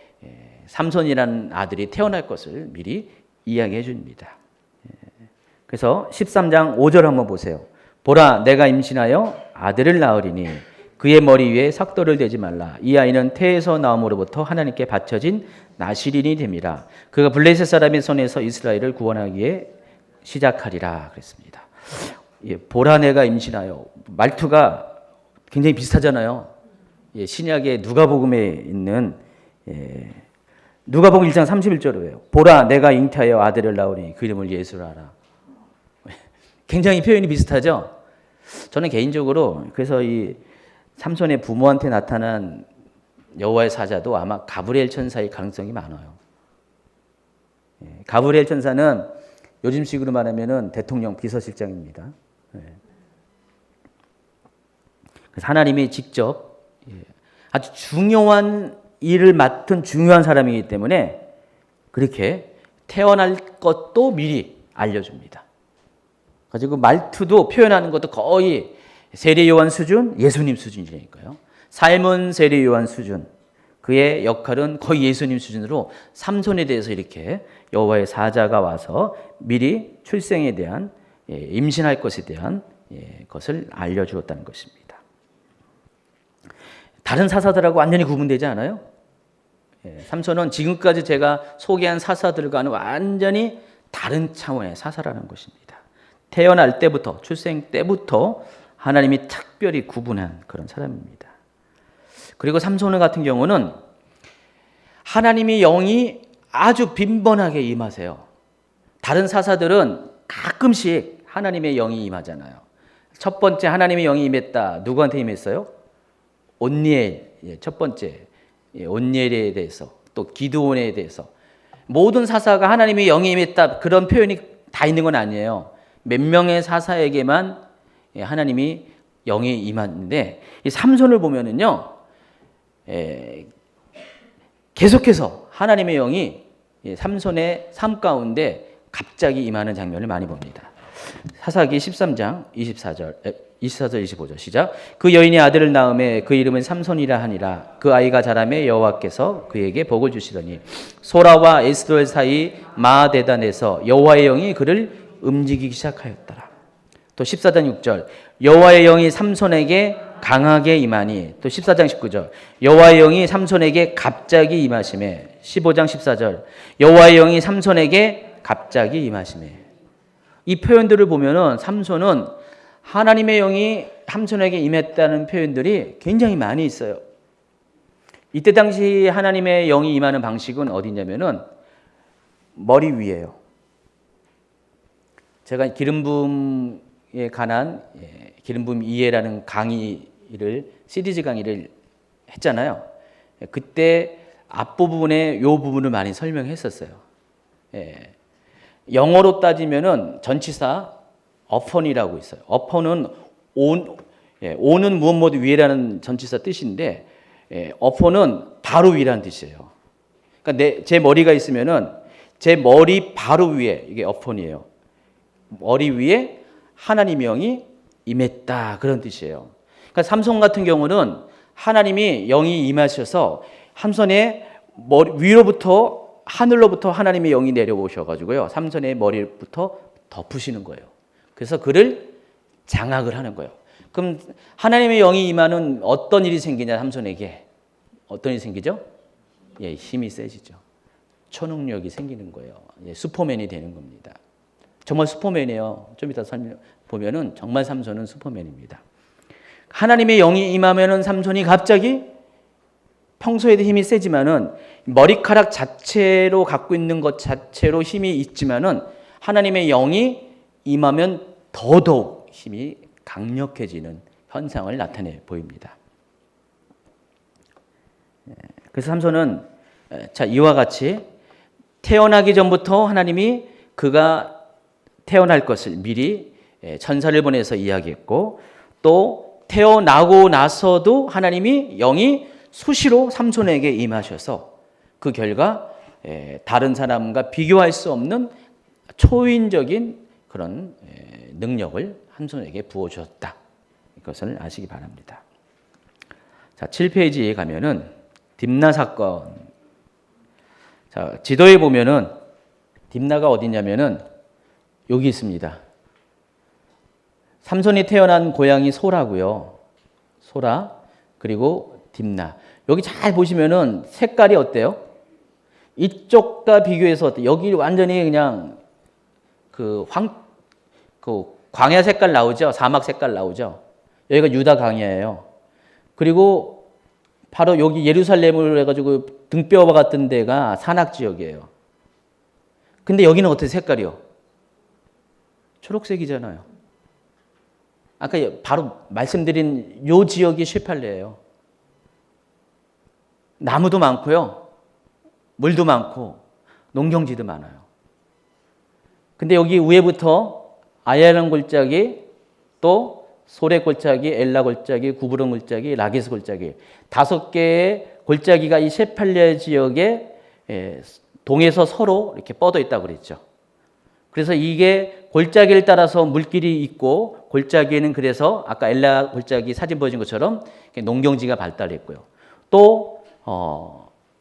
삼손이라는 아들이 태어날 것을 미리 이야기해 줍니다. 그래서 13장 5절 한번 보세요. 보라, 내가 임신하여 아들을 낳으리니 그의 머리 위에 삭도를 대지 말라. 이 아이는 태에서 나옴으로부터 하나님께 바쳐진 나시린이 됨이라. 그가 블레셋 사람의 손에서 이스라엘을 구원하기에 시작하리라 그랬습니다. 보라, 내가 임신하여, 말투가 굉장히 비슷하잖아요. 신약의 누가복음에 있는 누가복음 1장 31절이에요. 보라, 내가 잉태하여 아들을 낳으니 그 이름을 예수라 하라. 굉장히 표현이 비슷하죠. 저는 개인적으로 그래서 이 삼손의 부모한테 나타난 여호와의 사자도 아마 가브리엘 천사의 가능성이 많아요. 가브리엘 천사는 요즘식으로 말하면은 대통령 비서실장입니다. 그래서 하나님이 직접 아주 중요한 일을 맡은 중요한 사람이기 때문에 그렇게 태어날 것도 미리 알려줍니다. 가지고 말투도 표현하는 것도 거의 세례 요한 수준, 예수님 수준이니까요. 삶은 세례 요한 수준, 그의 역할은 거의 예수님 수준으로 삼손에 대해서 이렇게 여호와의 사자가 와서 미리 출생에 대한, 임신할 것에 대한 것을 알려주었다는 것입니다. 다른 사사들하고 완전히 구분되지 않아요? 삼손은 지금까지 제가 소개한 사사들과는 완전히 다른 차원의 사사라는 것입니다. 태어날 때부터, 출생 때부터 하나님이 특별히 구분한 그런 사람입니다. 그리고 삼손 같은 경우는 하나님의 영이 아주 빈번하게 임하세요. 다른 사사들은 가끔씩 하나님의 영이 임하잖아요. 첫 번째 하나님의 영이 임했다. 누구한테 임했어요? 온니엘, 첫 번째 온니엘에 대해서, 또 기드온에 대해서. 모든 사사가 하나님의 영이 임했다, 그런 표현이 다 있는 건 아니에요. 몇 명의 사사에게만 하나님이 영이 임하는데, 이 삼손을 보면은요, 계속해서 하나님의 영이 삼손의 삶 가운데 갑자기 임하는 장면을 많이 봅니다. 사사기 13장 24절 25절 시작. 그 여인이 아들을 낳음에 그 이름은 삼손이라 하니라. 그 아이가 자라매 여호와께서 그에게 복을 주시더니 소라와 에스돌 사이 마데단에서 여호와의 영이 그를 움직이기 시작하였더라. 또 14장 6절 여호와의 영이 삼손에게 강하게 임하니. 또 14장 19절 여호와의 영이 삼손에게 갑자기 임하시매. 15장 14절 여호와의 영이 삼손에게 갑자기 임하시매. 이 표현들을 보면은 삼손은 하나님의 영이 삼손에게 임했다는 표현들이 굉장히 많이 있어요. 이때 당시 하나님의 영이 임하는 방식은 어디냐면은 머리 위에요. 제가 기름 부음에 관한 기름 부음 이해라는 강의를, 시리즈 강의를 했잖아요. 그때 앞부분에 요 부분을 많이 설명했었어요. 영어로 따지면은 전치사 upon이라고 있어요. upon은 on은 무엇 무엇 위에라는 전치사 뜻인데, upon은 바로 위라는 뜻이에요. 그러니까 제 머리가 있으면은 제 머리 바로 위에, 이게 upon이에요. 머리 위에 하나님의 영이 임했다, 그런 뜻이에요. 그러니까 삼손 같은 경우는 하나님이 영이 임하셔서 삼손의 머리 위로부터, 하늘로부터 하나님의 영이 내려오셔가지고요, 삼손의 머리부터 덮으시는 거예요. 그래서 그를 장악을 하는 거예요. 그럼 하나님의 영이 임하는 어떤 일이 생기냐, 삼손에게 어떤 일이 생기죠? 힘이 세지죠. 초능력이 생기는 거예요. 슈퍼맨이 되는 겁니다. 정말 슈퍼맨이에요. 좀 이따 보면은 정말 삼손은 슈퍼맨입니다. 하나님의 영이 임하면은 삼손이 갑자기 평소에도 힘이 세지만은 머리카락 자체로 갖고 있는 것 자체로 힘이 있지만은 하나님의 영이 임하면 더더욱 힘이 강력해지는 현상을 나타내 보입니다. 그래서 삼손은 자, 이와 같이 태어나기 전부터 하나님이 그가 태어날 것을 미리 천사를 보내서 이야기했고, 또 태어나고 나서도 하나님이 영이 수시로 삼손에게 임하셔서 그 결과 다른 사람과 비교할 수 없는 초인적인 그런 능력을 삼손에게 부어주었다. 이것을 아시기 바랍니다. 자, 7페이지에 가면은 딥나 사건. 자, 지도에 보면은 딥나가 어디냐면은 여기 있습니다. 삼손이 태어난 고향이 소라고요. 소라, 그리고 딥나. 여기 잘 보시면은 색깔이 어때요? 이쪽과 비교해서 어때요? 여기 완전히 그냥 그 광야 색깔 나오죠? 사막 색깔 나오죠? 여기가 유다 광야예요. 그리고 바로 여기 예루살렘을 해가지고 등뼈와 같은 데가 산악 지역이에요. 근데 여기는 어떻게 색깔이요? 초록색이잖아요. 아까 바로 말씀드린 요 지역이 쉐팔레예요. 나무도 많고요. 물도 많고 농경지도 많아요. 근데 여기 위에부터 아야란 골짜기, 또 소레 골짜기, 엘라 골짜기, 구브론 골짜기, 라기스 골짜기 5개의 골짜기가 이 셰팔레 지역에 동에서 서로 이렇게 뻗어 있다고 그랬죠. 그래서 이게 골짜기를 따라서 물길이 있고, 골짜기에는 그래서 아까 엘라 골짜기 사진 보여준 것처럼 농경지가 발달했고요. 또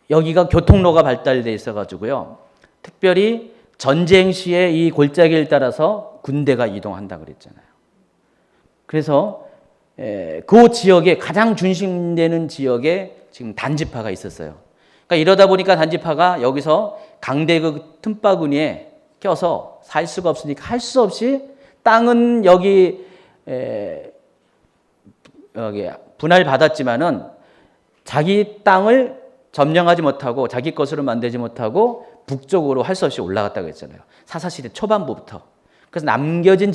여기가 교통로가 발달돼 있어가지고요. 특별히 전쟁 시에 이 골짜기를 따라서 군대가 이동한다고 그랬잖아요. 그래서 그 지역에 가장 중심되는 지역에 지금 단지파가 있었어요. 그러니까 이러다 보니까 단지파가 여기서 강대국 틈바구니에 껴서 살 수가 없으니까 할 수 없이 땅은 여기 분할받았지만은 자기 땅을 점령하지 못하고 자기 것으로 만들지 못하고 북쪽으로 할 수 없이 올라갔다고 했잖아요. 사사시대 초반부부터. 그래서 남겨진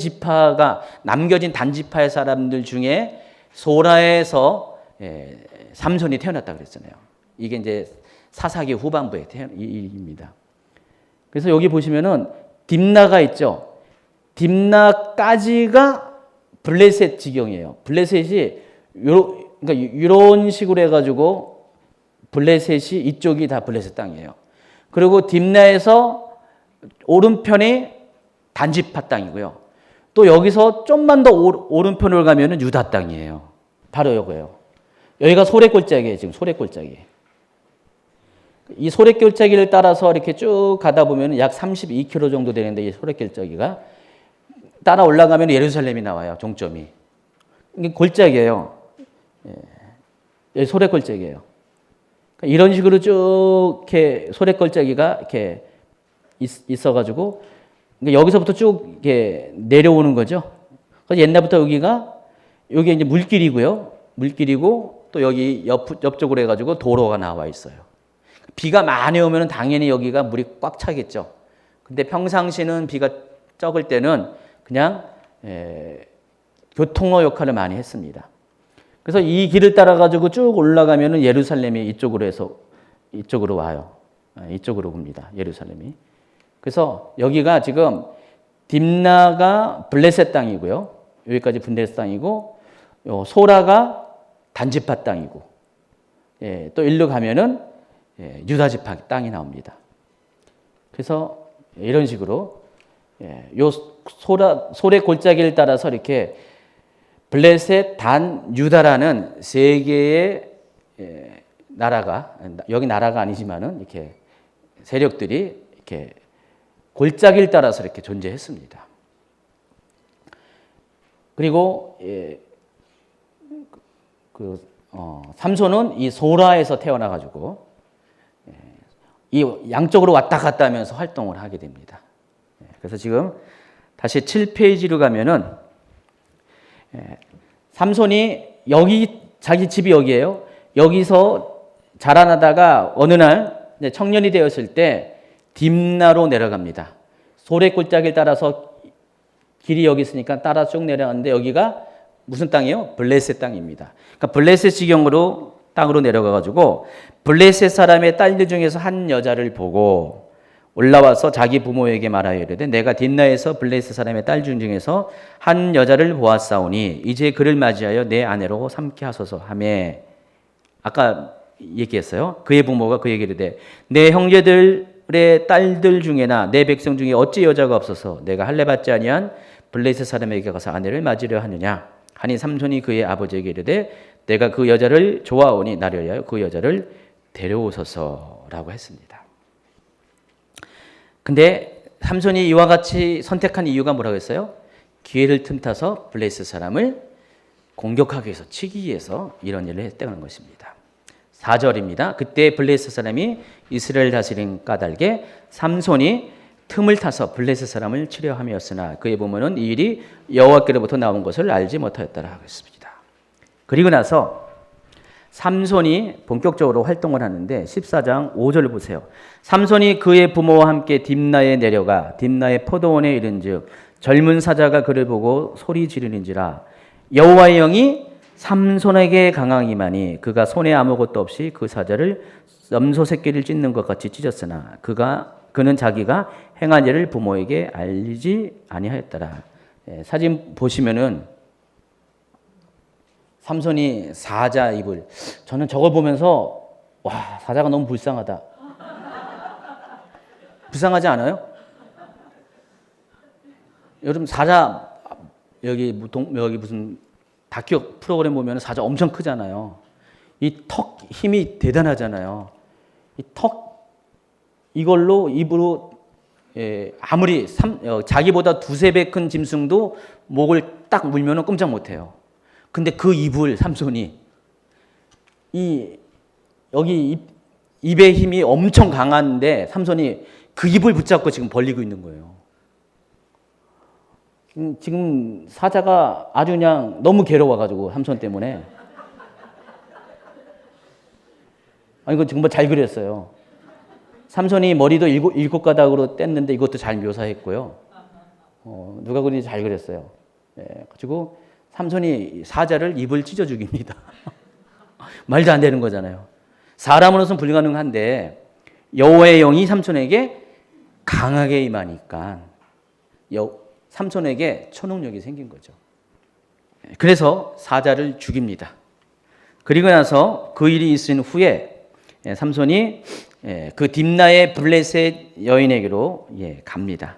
단지파의 사람들 중에 소라에서 삼손이 태어났다고 그랬잖아요. 이게 이제 사사기 후반부의 일입니다. 그래서 여기 보시면은 딥나가 있죠. 딥나까지가 블레셋 지경이에요. 블레셋이 그러니까 이런 식으로 해가지고 블레셋이 이쪽이 다 블레셋 땅이에요. 그리고 딥나에서 오른편이 단지파 땅이고요. 또 여기서 좀만 더 오른편으로 가면은 유다 땅이에요. 바로 여기예요. 여기가 소랫골짜기예요. 지금 소랫골짜기. 이 소랫골짜기를 따라서 이렇게 쭉 가다 보면 약 32km 정도 되는데, 이 소랫골짜기가 따라 올라가면 예루살렘이 나와요. 종점이. 이게 골짜기예요. 소랫골짜기예요. 이런 식으로 쭉 이렇게 소랫골짜기가 이렇게 있어가지고 여기서부터 쭉 이렇게 내려오는 거죠. 그래서 옛날부터 여기 이제 물길이고요. 물길이고 또 여기 옆쪽으로 해가지고 도로가 나와 있어요. 비가 많이 오면 당연히 여기가 물이 꽉 차겠죠. 근데 평상시는 비가 적을 때는 그냥 교통로 역할을 많이 했습니다. 그래서 이 길을 따라가지고 쭉 올라가면은 예루살렘이 이쪽으로 와요. 이쪽으로 옵니다. 예루살렘이. 그래서 여기가 지금 딥나가 블레셋 땅이고요. 여기까지 블레셋 땅이고, 소라가 단지파 땅이고, 또 일로 가면은 유다지파 땅이 나옵니다. 그래서 이런 식으로 요 소래 골짜기를 따라서 이렇게 블레셋, 단, 유다라는 3개의 나라가, 여기 나라가 아니지만은 이렇게 세력들이 이렇게 골짜기를 따라서 이렇게 존재했습니다. 그리고 삼손은 이 소라에서 태어나가지고 이 양쪽으로 왔다 갔다 하면서 활동을 하게 됩니다. 그래서 지금 다시 7페이지로 가면은 삼손이 여기 자기 집이 여기예요. 여기서 자라나다가 어느 날 청년이 되었을 때 딥나로 내려갑니다. 소래 골짜기를 따라서 길이 여기 있으니까 따라 쭉 내려가는데 여기가 무슨 땅이에요? 블레셋 땅입니다. 그러니까 블레셋 지경으로 땅으로 내려가가지고 블레셋 사람의 딸들 중에서 한 여자를 보고 올라와서 자기 부모에게 말하여 이르되 내가 딥나에서 블레셋 사람의 딸 중에서 한 여자를 보았사오니 이제 그를 맞이하여 내 아내로 삼게 하소서 하며, 아까 얘기했어요. 그의 부모가 그에게 이르되 내 형제들의 딸들 중에나 내 백성 중에 어찌 여자가 없어서 내가 할례 받지 아니한 블레셋 사람에게 가서 아내를 맞으려 하느냐 하니 삼손이 그의 아버지에게 이르되 내가 그 여자를 좋아하오니 나를 위하여 그 여자를 데려오소서라고 했습니다. 근데 삼손이 이와 같이 선택한 이유가 뭐라고 했어요? 기회를 틈타서 블레셋 사람을 공격하기 위해서, 치기 위해서 이런 일을 했다는 것입니다. 4절입니다. 그때 블레셋 사람이 이스라엘 다스린 까닭에 삼손이 틈을 타서 블레셋 사람을 치려 함이었으나 그의 부모는 이 일이 여호와께로부터 나온 것을 알지 못하였더라 하겠습니다. 그리고 나서 삼손이 본격적으로 활동을 하는데 14장 5절을 보세요. 삼손이 그의 부모와 함께 딥나에 내려가 딥나의 포도원에 이른즉 젊은 사자가 그를 보고 소리 지르는지라 여호와의 영이 삼손에게 강하기만이 그가 손에 아무것도 없이 그 사자를 염소 새끼를 찢는 것 같이 찢었으나 그는 자기가 행한 일을 부모에게 알리지 아니하였더라. 사진 보시면은 삼손이 사자 입을, 저는 저걸 보면서 와, 사자가 너무 불쌍하다. 불쌍하지 않아요? 여러분 사자 여기 무슨 다큐 프로그램 보면 사자 엄청 크잖아요. 이 턱 힘이 대단하잖아요. 이 턱 이걸로 입으로 아무리 자기보다 두세 배 큰 짐승도 목을 딱 물면은 꼼짝 못해요. 근데 그 입을 삼손이 여기 입의 힘이 엄청 강한데 삼손이 그 입을 붙잡고 지금 벌리고 있는 거예요. 지금 사자가 아주 그냥 너무 괴로워가지고 삼손 때문에. 이거 정말 잘 그렸어요. 삼손이 머리도 일곱 가닥으로 뗐는데 이것도 잘 묘사했고요. 누가 그린지 잘 그렸어요. 그리고 삼손이 사자를 입을 찢어 죽입니다. 말도 안 되는 거잖아요. 사람으로서는 불가능한데 여호와의 영이 삼손에게 강하게 임하니까 삼손에게 초능력이 생긴 거죠. 그래서 사자를 죽입니다. 그리고 나서 그 일이 있은 후에 삼손이 그 딥나의 블레셋 여인에게로 갑니다.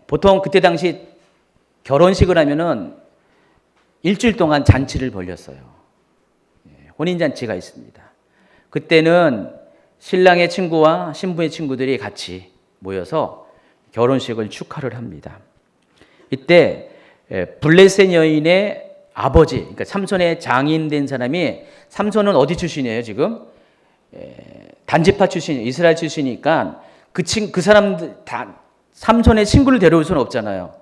보통 그때 당시 결혼식을 하면은 일주일 동안 잔치를 벌였어요. 혼인잔치가 있습니다. 그때는 신랑의 친구와 신부의 친구들이 같이 모여서 결혼식을 축하를 합니다. 이때 블레셋 여인의 아버지, 그러니까 삼손의 장인 된 사람이, 삼손은 어디 출신이에요 지금? 단지파 출신, 이스라엘 출신이니까 그 사람들 다 삼손의 친구를 데려올 수는 없잖아요.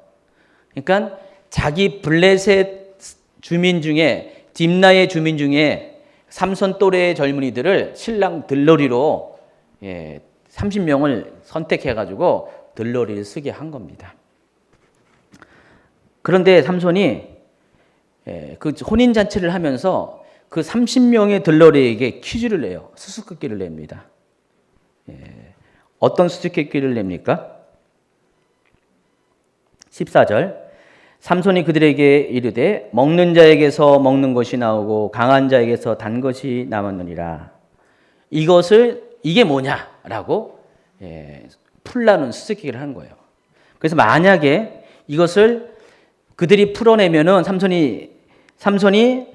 그러니까 자기 블레셋 주민 중에, 딥나의 주민 중에 삼손 또래의 젊은이들을 신랑 들러리로 30명을 선택해가지고 들러리를 쓰게 한 겁니다. 그런데 삼손이 그 혼인잔치를 하면서 그 30명의 들러리에게 퀴즈를 내요. 수수께끼를 냅니다. 어떤 수수께끼를 냅니까? 14절. 삼손이 그들에게 이르되 먹는 자에게서 먹는 것이 나오고 강한 자에게서 단 것이 남았느니라. 이게 뭐냐라고 풀라는 수수께끼를 하는 거예요. 그래서 만약에 이것을 그들이 풀어내면은 삼손이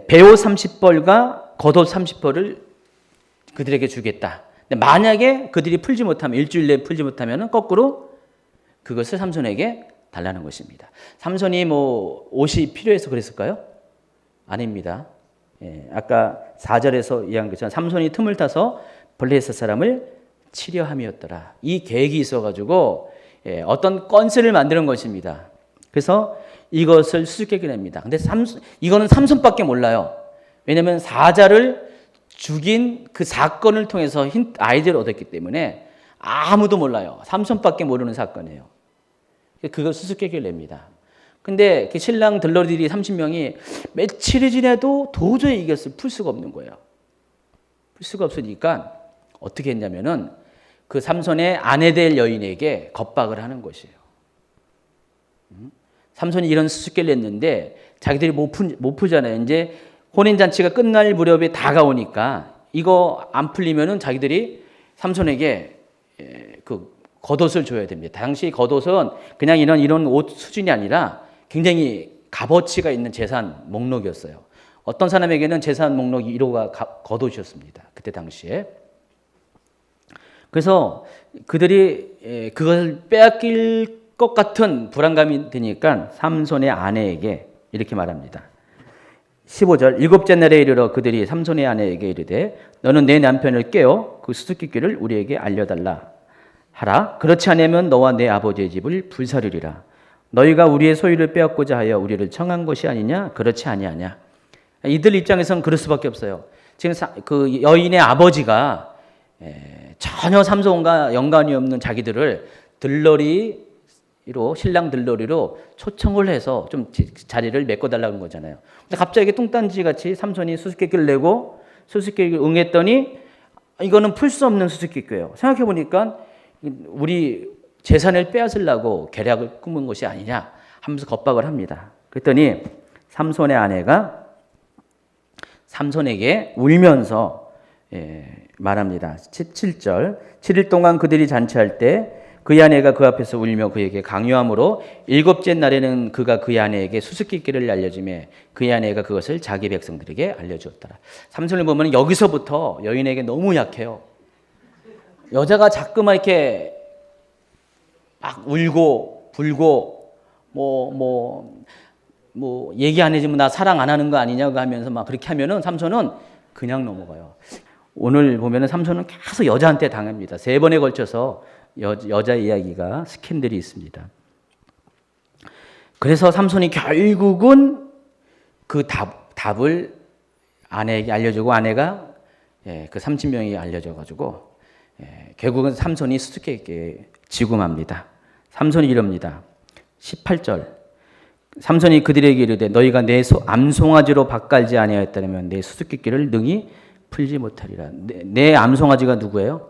배옷 30벌과 겉옷 30벌을 그들에게 주겠다. 근데 만약에 그들이 풀지 못하면, 일주일 내에 풀지 못하면은 거꾸로 그것을 삼손에게 달라는 것입니다. 삼손이 옷이 필요해서 그랬을까요? 아닙니다. 아까 4절에서 이야기한 것처럼 삼손이 틈을 타서 블레셋 사람을 치려 함이었더라. 이 계획이 있어가지고 어떤 건슬을 만드는 것입니다. 그래서 이것을 수수께끼를 냅니다. 근데 이거는 삼손밖에 몰라요. 왜냐하면 사자를 죽인 그 사건을 통해서 아이디어를 얻었기 때문에 아무도 몰라요. 삼손밖에 모르는 사건이에요. 그걸 수수께끼를 냅니다. 근데 그 신랑 들러리들이 30명이 며칠이 지나도 도저히 이것을 풀 수가 없는 거예요. 풀 수가 없으니까 어떻게 했냐면은 그 삼손의 아내 될 여인에게 겁박을 하는 것이에요. 삼손이 이런 수수께끼를 냈는데 자기들이 못 풀잖아요. 이제 혼인잔치가 끝날 무렵에 다가오니까 이거 안 풀리면은 자기들이 삼손에게 그 겉옷을 줘야 됩니다. 당시 겉옷은 그냥 이런 옷 수준이 아니라 굉장히 값어치가 있는 재산 목록이었어요. 어떤 사람에게는 재산 목록이 1호가 겉옷이었습니다. 그때 당시에. 그래서 그들이 그것을 빼앗길 것 같은 불안감이 드니까 삼손의 아내에게 이렇게 말합니다. 15절 일곱째 날에 이르러 그들이 삼손의 아내에게 이르되 너는 내 남편을 깨어 그 수수께끼를 우리에게 알려달라 하라. 그렇지 않으면 너와 내 아버지의 집을 불사르리라. 너희가 우리의 소유를 빼앗고자 하여 우리를 청한 것이 아니냐? 그렇지 아니하냐? 이들 입장에서는 그럴 수밖에 없어요. 지금 그 여인의 아버지가 전혀 삼손과 연관이 없는 자기들을 들러리로 신랑 들러리로 초청을 해서 좀 자리를 메꿔달라는 거잖아요. 근데 갑자기 뚱딴지 같이 삼손이 수수께끼를 내고 수수께끼를 응했더니 이거는 풀 수 없는 수수께끼예요. 생각해 보니까 우리 재산을 빼앗으려고 계략을 꾸민 것이 아니냐 하면서 겁박을 합니다. 그랬더니 삼손의 아내가 삼손에게 울면서 말합니다. 7절 7일 동안 그들이 잔치할 때 그의 아내가 그 앞에서 울며 그에게 강요함으로 일곱째 날에는 그가 그의 아내에게 수수께끼를 알려주며 그의 아내가 그것을 자기 백성들에게 알려주었더라. 삼손을 보면 여기서부터 여인에게 너무 약해요. 여자가 자꾸만 이렇게 막 울고 불고 얘기 안 해주면 나 사랑 안 하는 거 아니냐고 하면서 막 그렇게 하면은 삼손은 그냥 넘어가요. 오늘 보면은 삼손은 계속 여자한테 당합니다. 3번에 걸쳐서 여자 이야기가 스캔들이 있습니다. 그래서 삼손이 결국은 그 답을 아내에게 알려주고 아내가 그 30명이 알려줘가지고 결국은 삼손이 수수께끼에 지고 맙니다. 삼손이 이럽니다. 18절 삼손이 그들에게 이르되 너희가 내 암송아지로 밭갈지 아니하였다면 내 수수께끼를 능히 풀지 못하리라. 내 암송아지가 누구예요?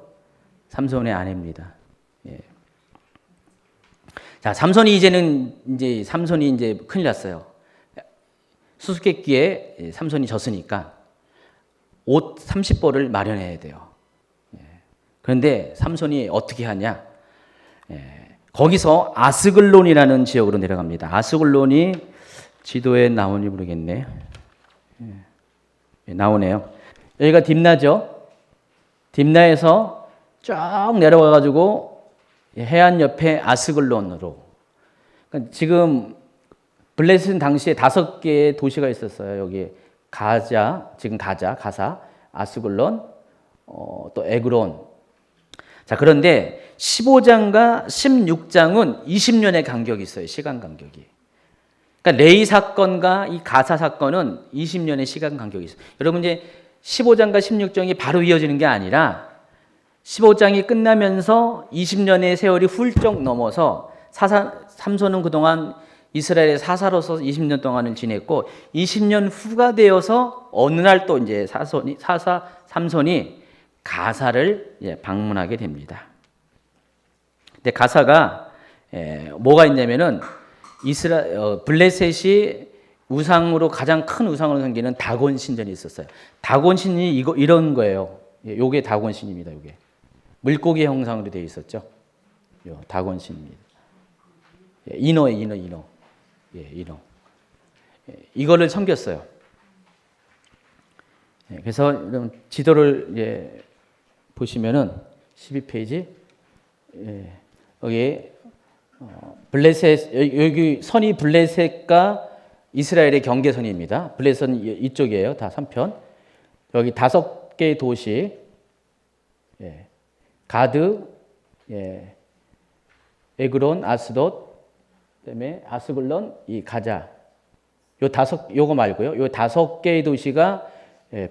삼손의 아내입니다. 자, 삼손이 이제 큰일 났어요. 수수께끼에 삼손이 졌으니까 옷 30벌을 마련해야 돼요. 그런데 삼손이 어떻게 하냐? 거기서 아스글론이라는 지역으로 내려갑니다. 아스글론이 지도에 나오는지 모르겠네. 나오네요. 여기가 딥나죠. 딥나에서 쭉 내려가가지고 해안 옆에 아스글론으로. 그러니까 지금 블레셋은 당시에 5개의 도시가 있었어요. 여기 가자, 지금 가사, 아스글론, 또 에그론. 자, 그런데 15장과 16장은 20년의 간격이 있어요. 시간 간격이. 그러니까 레이 사건과 이 가사 사건은 20년의 시간 간격이 있어요. 여러분 이제 15장과 16장이 바로 이어지는 게 아니라 15장이 끝나면서 20년의 세월이 훌쩍 넘어서 삼손은 그동안 이스라엘의 사사로서 20년 동안을 지냈고 20년 후가 되어서 어느 날 또 이제 삼손이 가사를 방문하게 됩니다. 근데 가사가 뭐가 있냐면은 블레셋이 우상으로 가장 큰 우상으로 섬기는 다곤 신전이 있었어요. 다곤 신이 이런 거예요. 요게 다곤 신입니다. 요게 물고기 형상으로 되어 있었죠. 요 다곤 신입니다. 인어예요, 인어. 인어. 이거를 섬겼어요. 그래서 지도를 보시면은 12페이지 여기 블레셋 여기 선이 블레셋과 이스라엘의 경계선입니다. 블레셋은 이쪽이에요. 다 3편. 여기 5개의 도시 가드, 에그론, 아스돗, 그다음에 아스글론, 이 가자. 요거 말고요. 요 5개의 도시가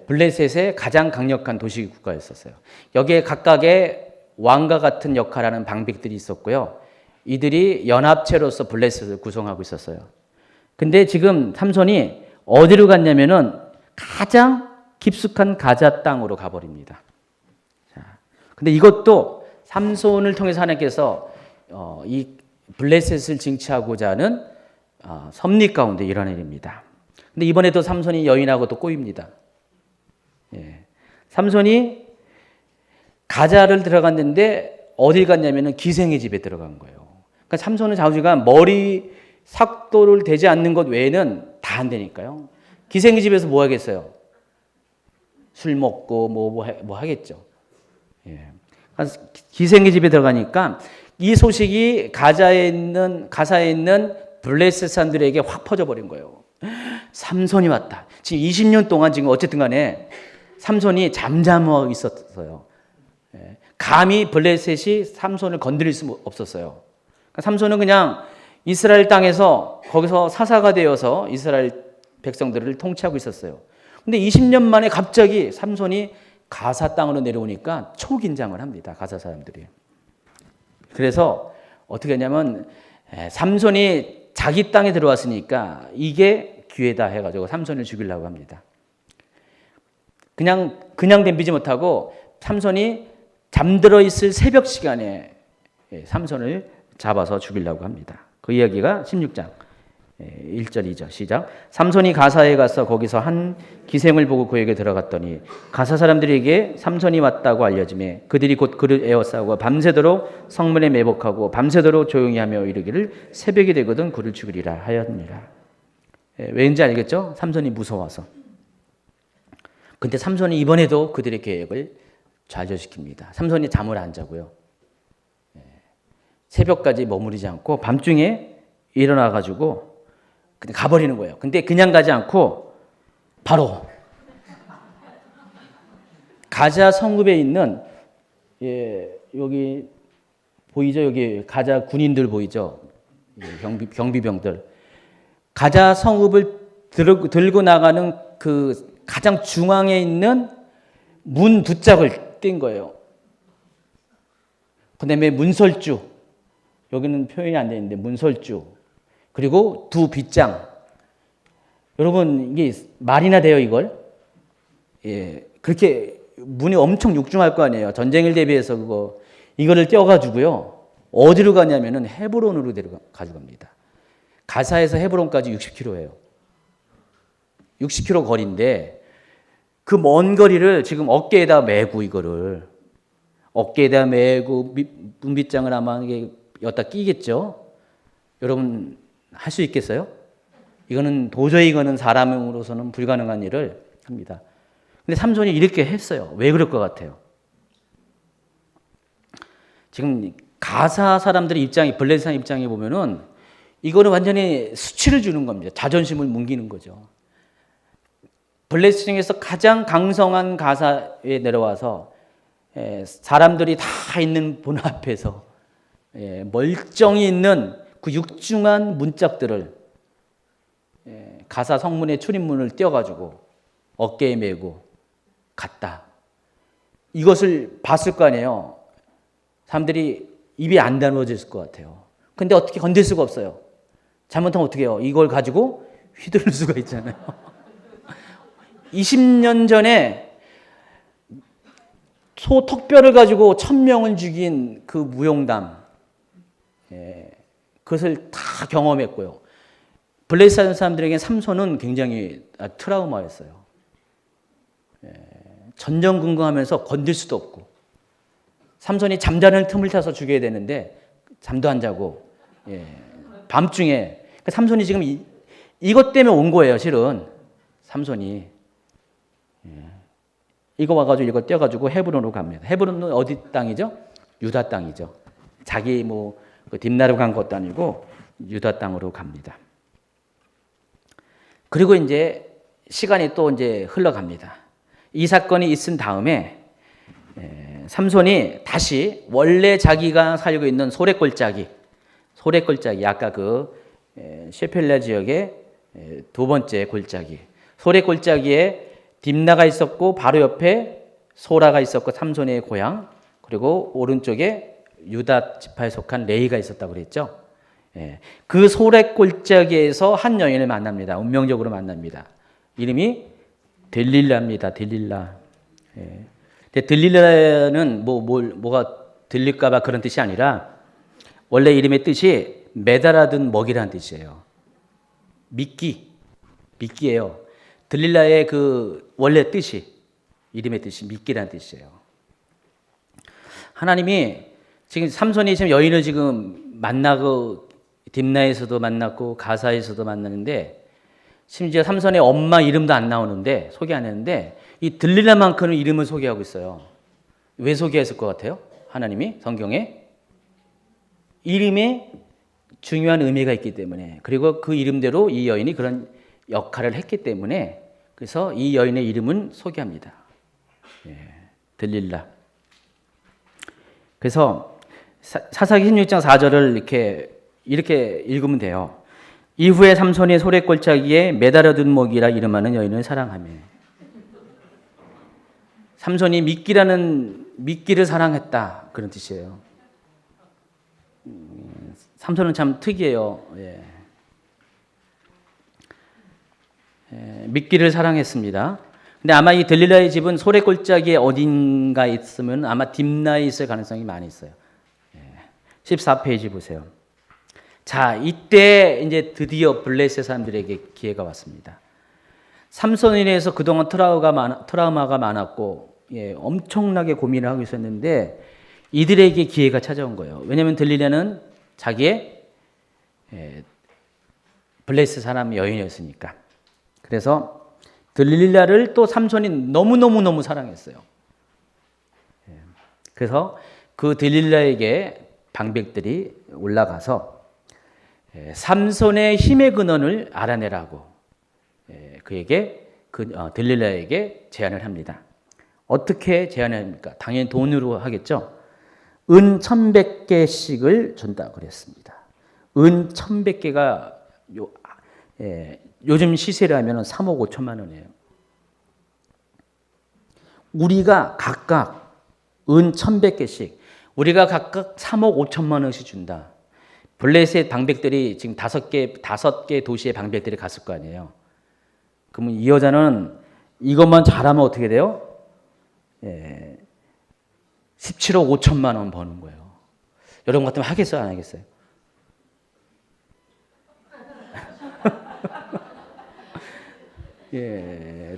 블레셋의 가장 강력한 도시 국가였었어요. 여기에 각각의 왕과 같은 역할을 하는 방백들이 있었고요. 이들이 연합체로서 블레셋을 구성하고 있었어요. 근데 지금 삼손이 어디로 갔냐면은 가장 깊숙한 가자 땅으로 가버립니다. 자, 근데 이것도 삼손을 통해서 하나님께서 이 블레셋을 징치하고자 하는 섭리 가운데 일어난 일입니다. 근데 이번에도 삼손이 여인하고 또 꼬입니다. 예. 삼손이 가자를 들어갔는데 어딜 갔냐면은 기생의 집에 들어간 거예요. 그러니까 삼손은 좌우지간 머리 삭도를 대지 않는 것 외에는 다 안 되니까요. 기생의 집에서 뭐 하겠어요? 술 먹고 뭐 하겠죠. 예. 기생의 집에 들어가니까 이 소식이 가사에 있는 블레셋 사람들에게 확 퍼져버린 거예요. 삼손이 왔다. 지금 20년 동안 지금 어쨌든 간에 삼손이 잠잠하고 있었어요. 감히 블레셋이 삼손을 건드릴 수 없었어요. 그러니까 삼손은 그냥 이스라엘 땅에서 거기서 사사가 되어서 이스라엘 백성들을 통치하고 있었어요. 근데 20년 만에 갑자기 삼손이 가사 땅으로 내려오니까 초긴장을 합니다. 가사 사람들이. 그래서 어떻게 했냐면 삼손이 자기 땅에 들어왔으니까 이게 기회다 해가지고 삼손을 죽이려고 합니다. 그냥 덤비지 못하고 삼손이 잠들어 있을 새벽 시간에 삼손을 잡아서 죽이려고 합니다. 그 이야기가 16장 1절 2절 시작. 삼손이 가사에 가서 거기서 한 기생을 보고 그에게 들어갔더니 가사 사람들에게 삼손이 왔다고 알려지매 그들이 곧 그를 에워싸고 밤새도록 성문에 매복하고 밤새도록 조용히 하며 이르기를 새벽이 되거든 그를 죽이리라 하였느니라. 왠지 알겠죠? 삼손이 무서워서. 근데 삼손이 이번에도 그들의 계획을 좌절시킵니다. 삼손이 잠을 안 자고요. 새벽까지 머무르지 않고 밤중에 일어나가지고 그냥 가버리는 거예요. 근데 그냥 가지 않고 바로 가자 성읍에 있는 여기 보이죠? 여기 가자 군인들 보이죠? 경비병들. 가자 성읍을 들고 나가는 그 가장 중앙에 있는 문 두짝을 띈 거예요. 그 다음에 문설주. 여기는 표현이 안 되는데 문설주. 그리고 두 빗장. 여러분 이게 말이나 돼요 이걸? 그렇게 문이 엄청 육중할 거 아니에요. 전쟁을 대비해서 이거를 떼어가지고요. 어디로 가냐면은 헤브론으로 가져갑니다. 가사에서 헤브론까지 60km예요. 60km 거리인데 그 먼 거리를 지금 어깨에다 메고 어깨에다 메고 문빗장을 아마 여기다 끼겠죠. 여러분 할 수 있겠어요? 도저히 사람으로서는 불가능한 일을 합니다. 근데 삼손이 이렇게 했어요. 왜 그럴 것 같아요? 지금 가사 사람들의 블레셋 사람 입장에 보면은 이거는 완전히 수치를 주는 겁니다. 자존심을 뭉기는 거죠. 블레셋 중에서 가장 강성한 가사에 내려와서 사람들이 다 있는 본 앞에서 멀쩡히 있는 그 육중한 문짝들을 가사 성문의 출입문을 띄워가지고 어깨에 메고 갔다. 이것을 봤을 거 아니에요. 사람들이 입이 안 다물어졌을 것 같아요. 근데 어떻게 건들 수가 없어요. 잘못하면 어떻게 해요? 이걸 가지고 휘두를 수가 있잖아요. 20년 전에 소 턱뼈를 가지고 1000명을 죽인 그 무용담. 그것을 다 경험했고요. 블레셋 사람들에게 삼손은 굉장히 트라우마였어요. 전전긍긍하면서 건들 수도 없고 삼손이 잠자는 틈을 타서 죽여야 되는데 잠도 안 자고 밤중에 삼손이 지금 이것 때문에 온 거예요. 실은 삼손이 이거 와가지고 이거 떼어가지고 헤브론으로 갑니다. 헤브론은 어디 땅이죠? 유다 땅이죠. 자기 딥나루 간 것도 아니고 유다 땅으로 갑니다. 그리고 이제 시간이 또 이제 흘러갑니다. 이 사건이 있은 다음에 삼손이 다시 원래 자기가 살고 있는 소래골짜기 아까 셰펠라 지역의 두 번째 골짜기 소래골짜기에 딥나가 있었고 바로 옆에 소라가 있었고 삼손의 고향 그리고 오른쪽에 유다 지파에 속한 레이가 있었다고 그랬죠. 그 소래골짜기에서 한 여인을 만납니다. 운명적으로 만납니다. 이름이 들릴라입니다. 들릴라. 근데 들릴라는 뭐가 들릴까봐 그런 뜻이 아니라 원래 이름의 뜻이 매달아둔 먹이라는 뜻이에요. 미끼예요. 들릴라의 그 원래 뜻이, 이름의 뜻이 미끼라는 뜻이에요. 하나님이 지금 삼손이 지금 여인을 지금 만나고 딥나에서도 만났고 가사에서도 만나는데 심지어 삼손의 엄마 이름도 안 나오는데 소개 안 했는데 이 들릴라만큼은 이름을 소개하고 있어요. 왜 소개했을 것 같아요? 하나님이 성경에 이름에 중요한 의미가 있기 때문에, 그리고 그 이름대로 이 여인이 그런 역할을 했기 때문에, 그래서 이 여인의 이름은 소개합니다. 들릴라. 그래서 사사기 16장 4절을 이렇게 읽으면 돼요. 이후에 삼손이 소래골짜기에 매달아둔 먹이라 이름하는 여인을 사랑하며. 삼손이 미끼를 사랑했다, 그런 뜻이에요. 삼손은 참 특이해요. 미끼를 사랑했습니다. 근데 아마 이 들릴라의 집은 소래골짜기에 어딘가 있으면 아마 딥나에 있을 가능성이 많이 있어요. 14페이지 보세요. 자, 이때 이제 드디어 블레셋 사람들에게 기회가 왔습니다. 삼손에 대해서 그동안 트라우마가 많았고, 엄청나게 고민을 하고 있었는데 이들에게 기회가 찾아온 거예요. 왜냐하면 들릴라는 자기의 블레셋 사람 여인이었으니까. 그래서 들릴라를 또 삼손이 너무너무 사랑했어요. 그래서 그 들릴라에게 방백들이 올라가서 삼손의 힘의 근원을 알아내라고 그에게 들릴라에게 제안을 합니다. 어떻게 제안을 합니까? 당연히 돈으로 하겠죠. 은 1,100개씩을 준다고 그랬습니다. 은 1,100개가 요즘 시세로 하면 3억 5천만 원이에요. 우리가 각각 은 1,100개씩, 우리가 각각 3억 5천만 원씩 준다. 블레셋 방백들이 지금 5개 도시의 방백들이 갔을 거 아니에요. 그러면 이 여자는 이것만 잘하면 어떻게 돼요? 17억 5천만 원 버는 거예요. 여러분 같으면 하겠어요, 안 하겠어요?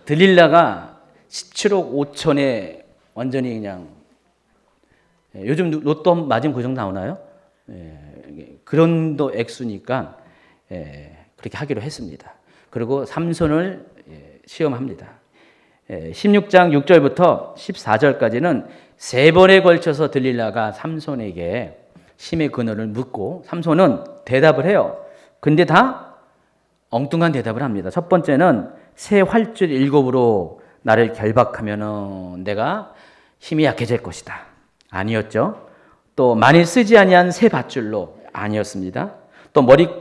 들릴라가 17억 5천에 완전히 그냥, 요즘 로또 맞으면 그 정도 나오나요? 그런 액수니까 그렇게 하기로 했습니다. 그리고 삼손을 시험합니다. 16장 6절부터 14절까지는 3번에 걸쳐서 들릴라가 삼손에게 힘의 근원을 묻고 삼손은 대답을 해요. 근데 다 엉뚱한 대답을 합니다. 첫 번째는 새 활줄 7으로 나를 결박하면 내가 힘이 약해질 것이다. 아니었죠. 또 만일 쓰지 아니한 새 밧줄로, 아니었습니다. 또 머리털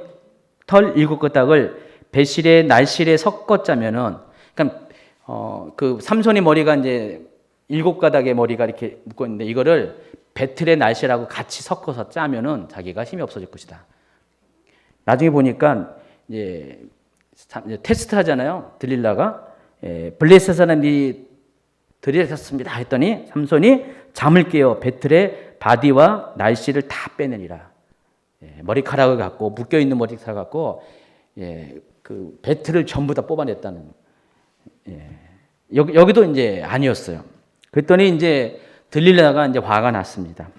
7가닥을 배실에 날실에 섞어 짜면은, 그러니까 그 삼손이 머리가 이제 7가닥의 머리가 이렇게 묶어 있는데 이거를 배틀의 날씨라고 같이 섞어서 짜면은 자기가 힘이 없어질 것이다. 나중에 보니까 이제 테스트 하잖아요. 들릴라가 블레셋 사람이 들이셨습니다 했더니 삼손이 잠을 깨어 배틀의 바디와 날씨를 다 빼내니라. 머리카락을 갖고 묶여 있는 머리카락 갖고 그 배틀을 전부 다 뽑아냈다는. 여기도 이제 아니었어요. 그랬더니 이제 들릴라가 이제 화가 났습니다.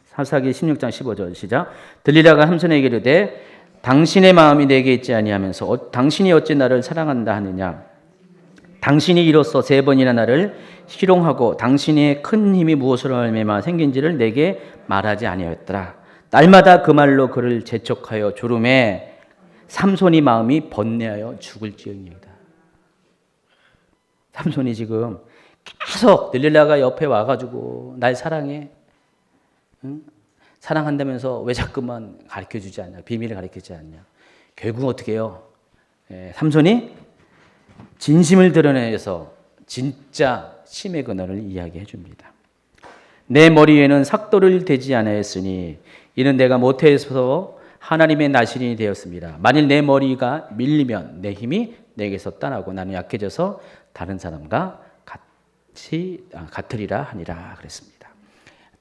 사사기 16장 15절 시작. 들릴라가 삼손에게 이르되 당신의 마음이 내게 있지 아니하면서 당신이 어찌 나를 사랑한다 하느냐. 당신이 이로써 3번이나 나를 희롱하고 당신의 큰 힘이 무엇으로 말미암아 생긴지를 내게 말하지 아니하였더라. 날마다 그 말로 그를 재촉하여 졸음에 삼손이 마음이 번뇌하여 죽을지언이다. 삼손이 지금 계속 들릴라가 옆에 와가지고 날 사랑해, 응? 사랑한다면서 왜 자꾸만 가르쳐주지 않냐, 비밀을 가르치지 않냐. 결국 어떻게 해요? 삼손이 진심을 드러내서 진짜 힘의 근원을 이야기해 줍니다. 내 머리 위에는 삭도를 대지 아니하였으니 이는 내가 모태에서 하나님의 나신이 되었습니다. 만일 내 머리가 밀리면 내 힘이 내게서 떠나고 나는 약해져서 다른 사람과 같으리라 하니라 그랬습니다.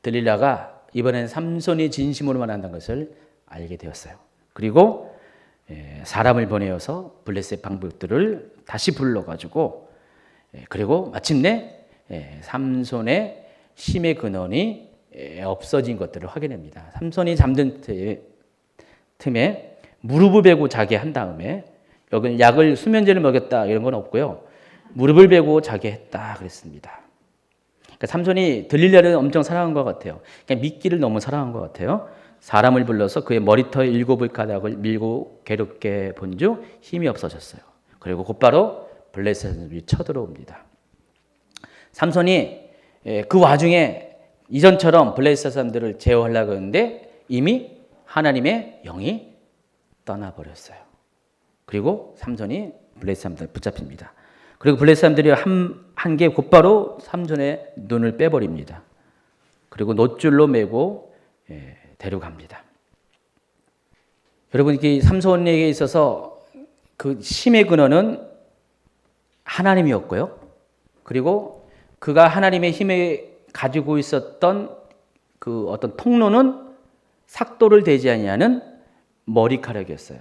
들릴라가 이번엔 삼손이 진심으로 말한다는 것을 알게 되었어요. 그리고 사람을 보내어서 블레셋 방백들을 다시 불러가지고 그리고 마침내 삼손의 힘의 근원이 없어진 것들을 확인합니다. 삼손이 잠든 틈에 무릎을 베고 자게 한 다음에 여기 약을 수면제를 먹였다 이런 건 없고요. 무릎을 베고 자게 했다 그랬습니다. 그러니까 삼손이 들릴라를 엄청 사랑한 것 같아요. 그러니까 미끼를 너무 사랑한 것 같아요. 사람을 불러서 그의 머리털 7가닥을 밀고 괴롭게 본즉 힘이 없어졌어요. 그리고 곧바로 블레셋이 쳐들어옵니다. 삼손이 그 와중에 이전처럼 블레셋 사람들을 제어하려고 했는데 이미 하나님의 영이 떠나버렸어요. 그리고 삼손이 블레셋 사람들 붙잡힙니다. 그리고 블레셋 사람들이 한 게 곧바로 삼손의 눈을 빼버립니다. 그리고 놋줄로 매고 데려갑니다. 여러분, 이 삼손에게 있어서 그 힘의 근원은 하나님이었고요. 그리고 그가 하나님의 힘에 가지고 있었던 그 어떤 통로는 삭도를 대지 아니하는 머리카락이었어요.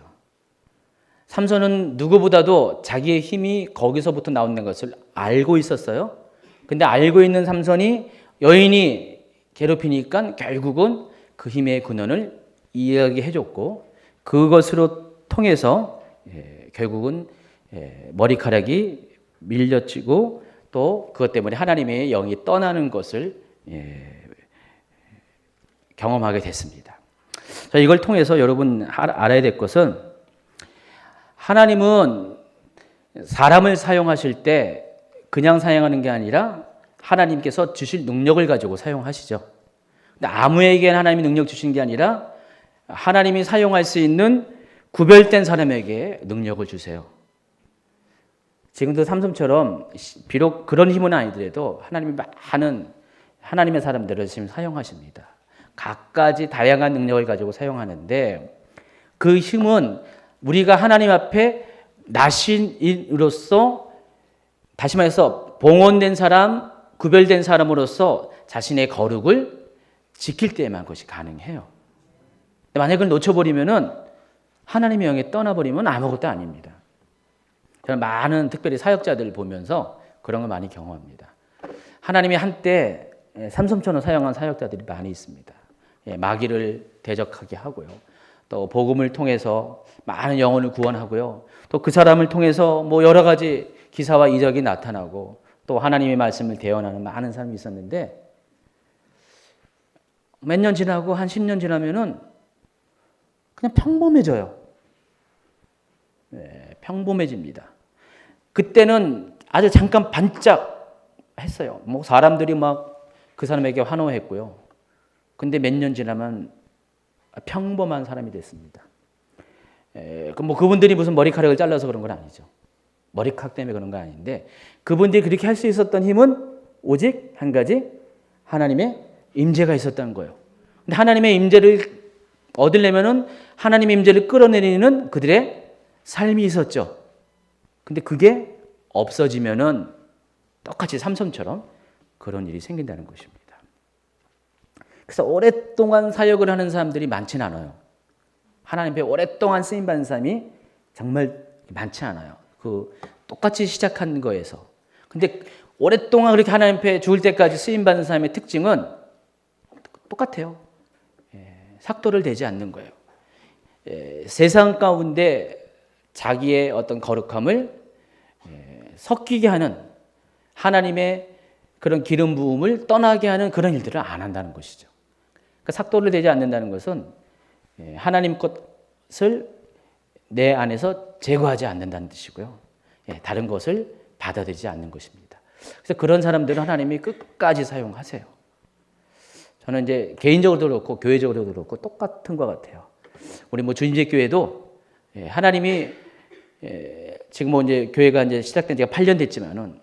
삼손은 누구보다도 자기의 힘이 거기서부터 나오는 것을 알고 있었어요. 근데 알고 있는 삼손이 여인이 괴롭히니까 결국은 그 힘의 근원을 이야기해줬고 그것으로 통해서 결국은 머리카락이 밀려치고 또 그것 때문에 하나님의 영이 떠나는 것을 경험하게 됐습니다. 자, 이걸 통해서 여러분 알아야 될 것은 하나님은 사람을 사용하실 때 그냥 사용하는 게 아니라 하나님께서 주실 능력을 가지고 사용하시죠. 근데 아무에게나 하나님이 능력 주신 게 아니라 하나님이 사용할 수 있는 구별된 사람에게 능력을 주세요. 지금도 삼손처럼 비록 그런 힘은 아니더라도 하나님이 많은 하나님의 사람들을 지금 사용하십니다. 각가지 다양한 능력을 가지고 사용하는데 그 힘은 우리가 하나님 앞에 나신으로서 다시 말해서 봉헌된 사람, 구별된 사람으로서 자신의 거룩을 지킬 때에만 그것이 가능해요. 만약에 그걸 놓쳐버리면은 하나님의 영이 떠나버리면 아무것도 아닙니다. 저는 많은 특별히 사역자들을 보면서 그런 걸 많이 경험합니다. 하나님이 한때 삼손처럼 사용한 사역자들이 많이 있습니다. 마귀를 대적하게 하고요. 또 복음을 통해서 많은 영혼을 구원하고요. 또 그 사람을 통해서 뭐 여러 가지 기사와 이적이 나타나고 또 하나님의 말씀을 대언하는 많은 사람이 있었는데 몇 년 지나고 한 10년 지나면은 그냥 평범해져요. 평범해집니다. 그때는 아주 잠깐 반짝 했어요. 뭐 사람들이 막 그 사람에게 환호했고요. 근데 몇 년 지나면 평범한 사람이 됐습니다. 뭐 그분들이 무슨 머리카락을 잘라서 그런 건 아니죠. 머리카락 때문에 그런 건 아닌데 그분들이 그렇게 할 수 있었던 힘은 오직 한 가지 하나님의 임재가 있었다는 거예요. 근데 하나님의 임재를 얻으려면은 하나님의 임재를 끌어내리는 그들의 삶이 있었죠. 근데 그게 없어지면은 똑같이 삼손처럼 그런 일이 생긴다는 것입니다. 그래서 오랫동안 사역을 하는 사람들이 많지는 않아요. 하나님 앞에 오랫동안 쓰임 받는 사람이 정말 많지 않아요. 그 똑같이 시작한 거에서. 근데 오랫동안 그렇게 하나님 앞에 죽을 때까지 쓰임 받는 사람의 특징은 똑같아요. 삭도를 대지 않는 거예요. 세상 가운데 자기의 어떤 거룩함을 섞이게 하는 하나님의 그런 기름 부음을 떠나게 하는 그런 일들을 안 한다는 것이죠. 그러니까 삭도를 대지 않는다는 것은 하나님 것을 내 안에서 제거하지 않는다는 뜻이고요. 다른 것을 받아들이지 않는 것입니다. 그래서 그런 사람들은 하나님이 끝까지 사용하세요. 저는 이제 개인적으로도 그렇고 교회적으로도 그렇고 똑같은 것 같아요. 우리 뭐 주님제 교회도 하나님이 지금 뭐 이제 교회가 이제 시작된 지가 8년 됐지만은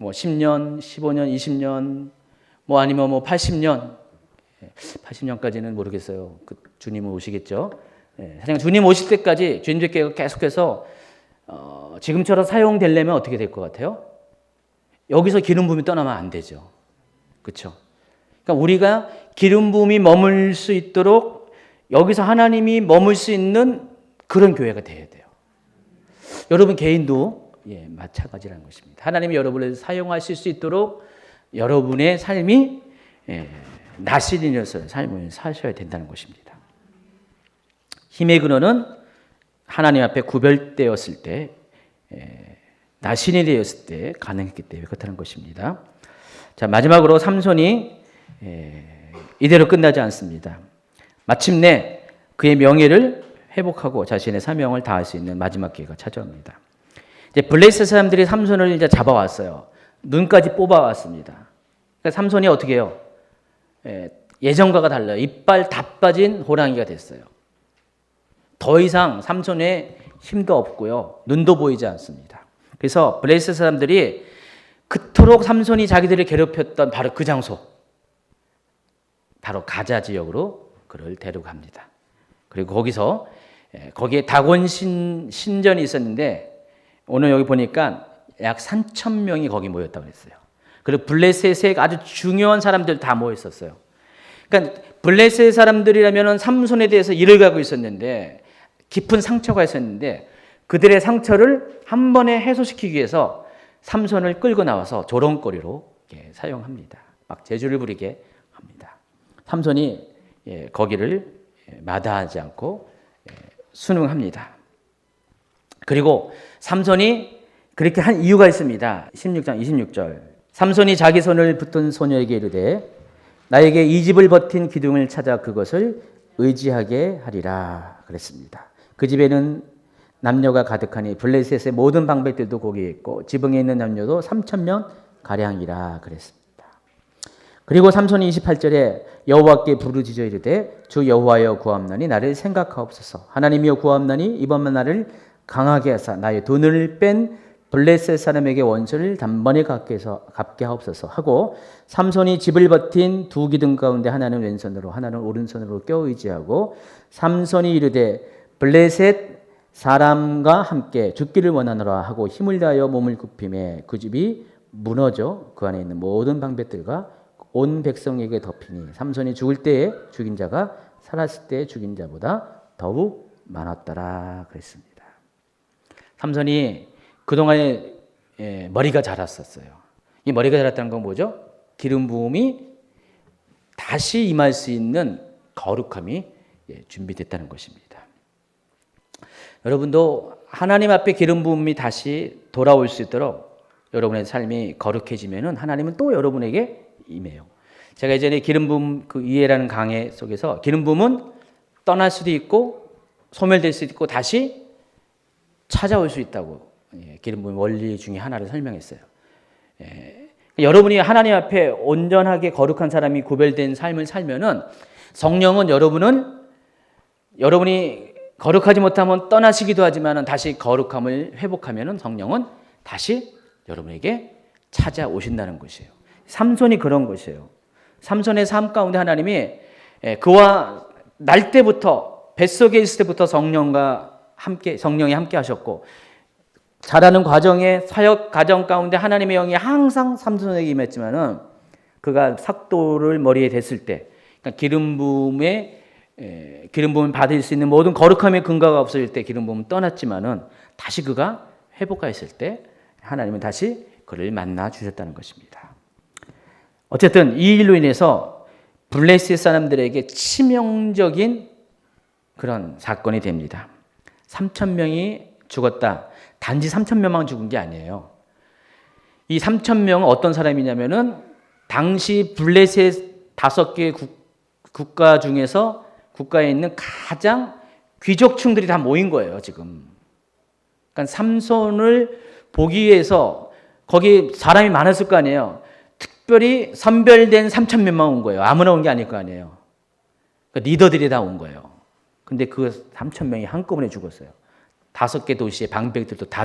뭐 10년, 15년, 20년 뭐 아니면 뭐 80년 80년까지는 모르겠어요. 그 주님은 오시겠죠. 사실 주님 오실 때까지 주님께서 계속해서 지금처럼 사용되려면 어떻게 될 것 같아요? 여기서 기름 부음이 떠나면 안 되죠. 그렇죠? 그러니까 우리가 기름 부음이 머물 수 있도록 여기서 하나님이 머물 수 있는 그런 교회가 돼야 돼요. 여러분 개인도 마찬가지라는 것입니다. 하나님이 여러분을 사용하실 수 있도록 여러분의 삶이 나시린으로서의 삶을 사셔야 된다는 것입니다. 힘의 근원은 하나님 앞에 구별되었을 때, 나신이 되었을 때 가능했기 때문에 그렇다는 것입니다. 자, 마지막으로 삼손이 이대로 끝나지 않습니다. 마침내 그의 명예를 회복하고 자신의 사명을 다할 수 있는 마지막 기회가 찾아옵니다. 이제 블레셋 사람들이 삼손을 이제 잡아왔어요. 눈까지 뽑아왔습니다. 그러니까 삼손이 어떻게 해요? 예전과가 달라요. 이빨 다 빠진 호랑이가 됐어요. 더 이상 삼손에 힘도 없고요. 눈도 보이지 않습니다. 그래서 블레셋 사람들이 그토록 삼손이 자기들을 괴롭혔던 바로 그 장소, 바로 가자 지역으로 그를 데려갑니다. 그리고 거기에 다곤 신전이 있었는데 오늘 여기 보니까 약 3,000명이 거기 모였다고 했어요. 그리고 블레셋의 아주 중요한 사람들 다 모여 있었어요. 그러니까 블레셋 사람들이라면 삼손에 대해서 일을 가고 있었는데 깊은 상처가 있었는데 그들의 상처를 한 번에 해소시키기 위해서 삼손을 끌고 나와서 조롱거리로 사용합니다. 막 재주를 부리게 합니다. 삼손이 거기를 마다하지 않고 순응합니다. 그리고 삼손이 그렇게 한 이유가 있습니다. 16장 26절. 삼손이 자기 손을 붙든 소녀에게 이르되 나에게 이 집을 버틴 기둥을 찾아 그것을 의지하게 하리라 그랬습니다. 그 집에는 남녀가 가득하니 블레셋의 모든 방백들도 거기에 있고 지붕에 있는 남녀도 3,000명 가량이라 그랬습니다. 그리고 삼손이 28절에 여호와께 부르짖어 이르되 주 여호와여 구하옵나니 나를 생각하옵소서. 하나님이여 구하옵나니 이번만 나를 강하게 하사 나의 돈을 뺀 블레셋 사람에게 원수를 단번에 갚게 하옵소서 하고 삼손이 집을 버틴 두 기둥 가운데 하나는 왼손으로 하나는 오른손으로 껴 의지하고 삼손이 이르되 블레셋 사람과 함께 죽기를 원하노라 하고 힘을 다하여 몸을 굽히매 그 집이 무너져 그 안에 있는 모든 방백들과 온 백성에게 덮이니 삼손이 죽을 때에 죽인 자가 살았을 때에 죽인 자보다 더욱 많았더라 그랬습니다. 삼손이 그동안에 머리가 자랐었어요. 이 머리가 자랐다는 건 뭐죠? 기름 부음이 다시 임할 수 있는 거룩함이 준비됐다는 것입니다. 여러분도 하나님 앞에 기름 부음이 다시 돌아올 수 있도록 여러분의 삶이 거룩해지면은 하나님은 또 여러분에게 임해요. 제가 예전에 기름 부음 그 이해라는 강해 속에서 기름 부음은 떠날 수도 있고 소멸될 수도 있고 다시 찾아올 수 있다고 기름 부음 원리 중에 하나를 설명했어요. 여러분이 하나님 앞에 온전하게 거룩한 사람이 구별된 삶을 살면은 성령은 여러분이 거룩하지 못하면 떠나시기도 하지만 다시 거룩함을 회복하면 성령은 다시 여러분에게 찾아오신다는 것이에요. 삼손이 그런 것이에요. 삼손의 삶 가운데 하나님이 그와 날 때부터 뱃속에 있을 때부터 성령이 함께 하셨고 자라는 과정에 사역 과정 가운데 하나님의 영이 항상 삼손에게 임했지만은 그가 삭도를 머리에 댔을 때 그러니까 기름 부음을 받을 수 있는 모든 거룩함의 근거가 없어질 때 기름 부음은 떠났지만은 다시 그가 회복하였을 때 하나님은 다시 그를 만나 주셨다는 것입니다. 어쨌든 이 일로 인해서 블레셋 사람들에게 치명적인 그런 사건이 됩니다. 3,000명이 죽었다. 단지 3,000명만 죽은 게 아니에요. 이 3,000명은 어떤 사람이냐면은 당시 블레셋 5개 국가 중에서 국가에 있는 가장 귀족층들이 다 모인 거예요, 지금. 그러니까 삼손을 보기 위해서 거기 사람이 많았을 거 아니에요. 특별히 선별된 3,000명만 온 거예요. 아무나 온 게 아닐 거 아니에요. 그러니까 리더들이 다 온 거예요. 근데 그 3,000명이 한꺼번에 죽었어요. 5개 도시의 방백들도 다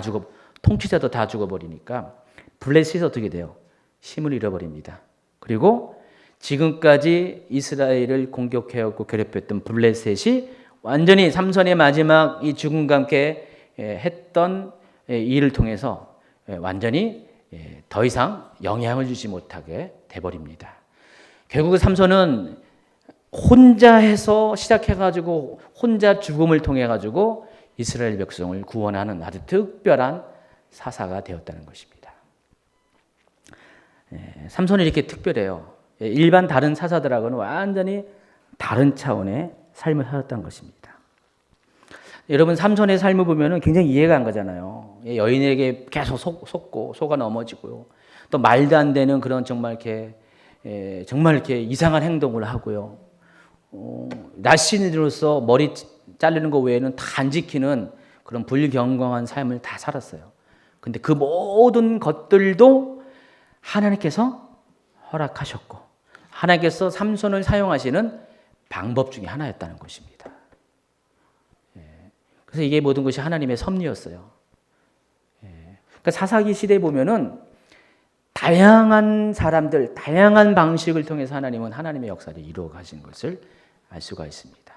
통치자도 다 죽어버리니까 블레셋이 어떻게 돼요? 힘을 잃어버립니다. 그리고 지금까지 이스라엘을 공격해오고 괴롭혔던 블레셋이 완전히 삼손의 마지막 이 죽음과 함께 했던 일을 통해서 완전히 더 이상 영향을 주지 못하게 돼버립니다. 결국 삼손은 혼자 해서 시작해가지고 혼자 죽음을 통해가지고 이스라엘 백성을 구원하는 아주 특별한 사사가 되었다는 것입니다. 삼손이 이렇게 특별해요. 일반 다른 사사들하고는 완전히 다른 차원의 삶을 살았다는 것입니다. 여러분 삼손의 삶을 보면 굉장히 이해가 안 가잖아요. 여인에게 계속 속아 넘어지고요. 또 말도 안 되는 그런 정말 이렇게 이상한 행동을 하고요. 나신으로서 머리 자르는 것 외에는 다 안 지키는 그런 불경건한 삶을 다 살았어요. 근데 그 모든 것들도 하나님께서 허락하셨고 하나님께서 삼손을 사용하시는 방법 중에 하나였다는 것입니다. 그래서 이게 모든 것이 하나님의 섭리였어요. 그러니까 사사기 시대에 보면은 다양한 사람들, 다양한 방식을 통해서 하나님은 하나님의 역사를 이루어 가신 것을 알 수가 있습니다.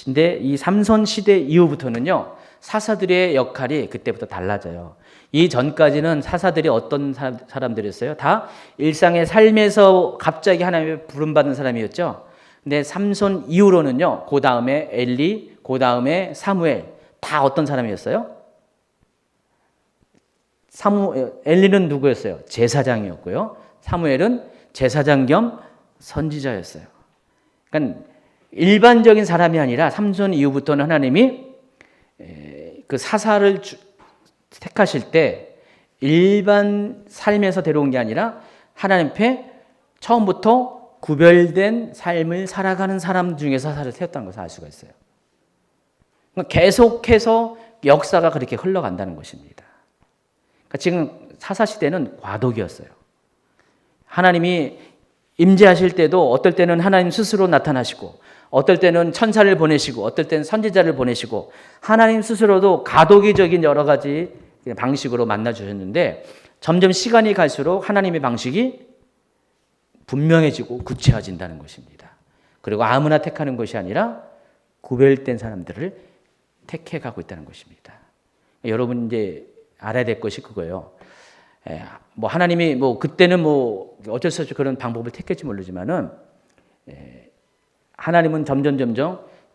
근데 이 삼손 시대 이후부터는요, 사사들의 역할이 그때부터 달라져요. 이 전까지는 사사들이 어떤 사람들이었어요? 다 일상의 삶에서 갑자기 하나님의 부름받은 사람이었죠. 근데 삼손 이후로는요, 그 다음에 엘리, 그 다음에 사무엘, 다 어떤 사람이었어요? 엘리는 누구였어요? 제사장이었고요. 사무엘은 제사장 겸 선지자였어요. 그러니까 일반적인 사람이 아니라 삼손 이후부터는 하나님이 그 사사를 택하실 때 일반 삶에서 데려온 게 아니라 하나님 앞에 처음부터 구별된 삶을 살아가는 사람 중에서 사사를 세웠다는 것을 알 수가 있어요. 그러니까 계속해서 역사가 그렇게 흘러간다는 것입니다. 그러니까 지금 사사 시대는 과도기였어요. 하나님이 임재하실 때도 어떨 때는 하나님 스스로 나타나시고 어떨 때는 천사를 보내시고 어떨 때는 선지자를 보내시고 하나님 스스로도 가도기적인 여러 가지 방식으로 만나 주셨는데 점점 시간이 갈수록 하나님의 방식이 분명해지고 구체화진다는 것입니다. 그리고 아무나 택하는 것이 아니라 구별된 사람들을 택해 가고 있다는 것입니다. 여러분 이제 알아야 될 것이 그거예요. 뭐 하나님이 뭐 그때는 뭐 어쩔 수 없이 그런 방법을 택했지 모르지만은 하나님은 점점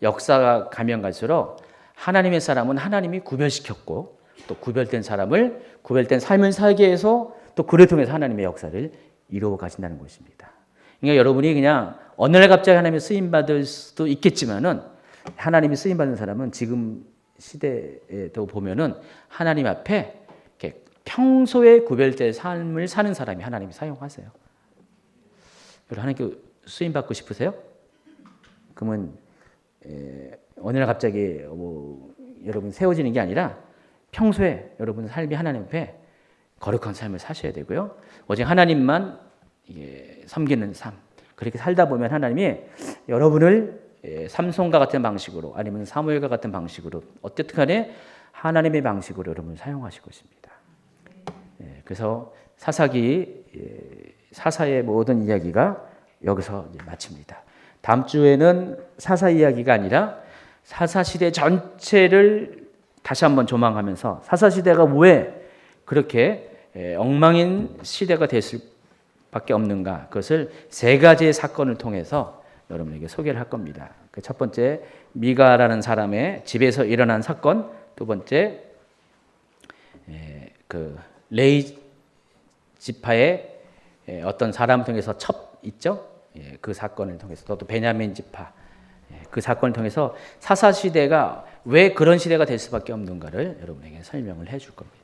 역사가 가면 갈수록 하나님의 사람은 하나님이 구별시켰고 또 구별된 사람을 구별된 삶을 살게 해서 또 그를 통해서 하나님의 역사를 이루어 가신다는 것입니다. 그러니까 여러분이 그냥 어느 날 갑자기 하나님의 쓰임 받을 수도 있겠지만은 하나님이 쓰임 받는 사람은 지금 시대에도 보면은 하나님 앞에 이렇게 평소에 구별된 삶을 사는 사람이 하나님이 사용하세요. 여러분 하나님께 쓰임 받고 싶으세요? 그러면 어느 날 갑자기 뭐 여러분 세워지는 게 아니라 평소에 여러분 삶이 하나님 앞에 거룩한 삶을 사셔야 되고요. 오직 하나님만 섬기는 삶. 그렇게 살다 보면 하나님이 여러분을 삼손과 같은 방식으로 아니면 사무엘과 같은 방식으로 어쨌든 간에 하나님의 방식으로 여러분을 사용하실 것입니다. 그래서 사사의 모든 이야기가 여기서 마칩니다. 다음 주에는 사사 이야기가 아니라 사사 시대 전체를 다시 한번 조망하면서 사사 시대가 왜 그렇게 엉망인 시대가 됐을 밖에 없는가, 그것을 세 가지의 사건을 통해서 여러분에게 소개를 할 겁니다. 그 첫 번째, 미가라는 사람의 집에서 일어난 사건. 두 번째, 그 레위 지파의 어떤 사람을 통해서 첩 있죠? 그 사건을 통해서 또 베냐민 지파 그 사건을 통해서 사사 시대가 왜 그런 시대가 될 수밖에 없는가를 여러분에게 설명을 해줄 겁니다.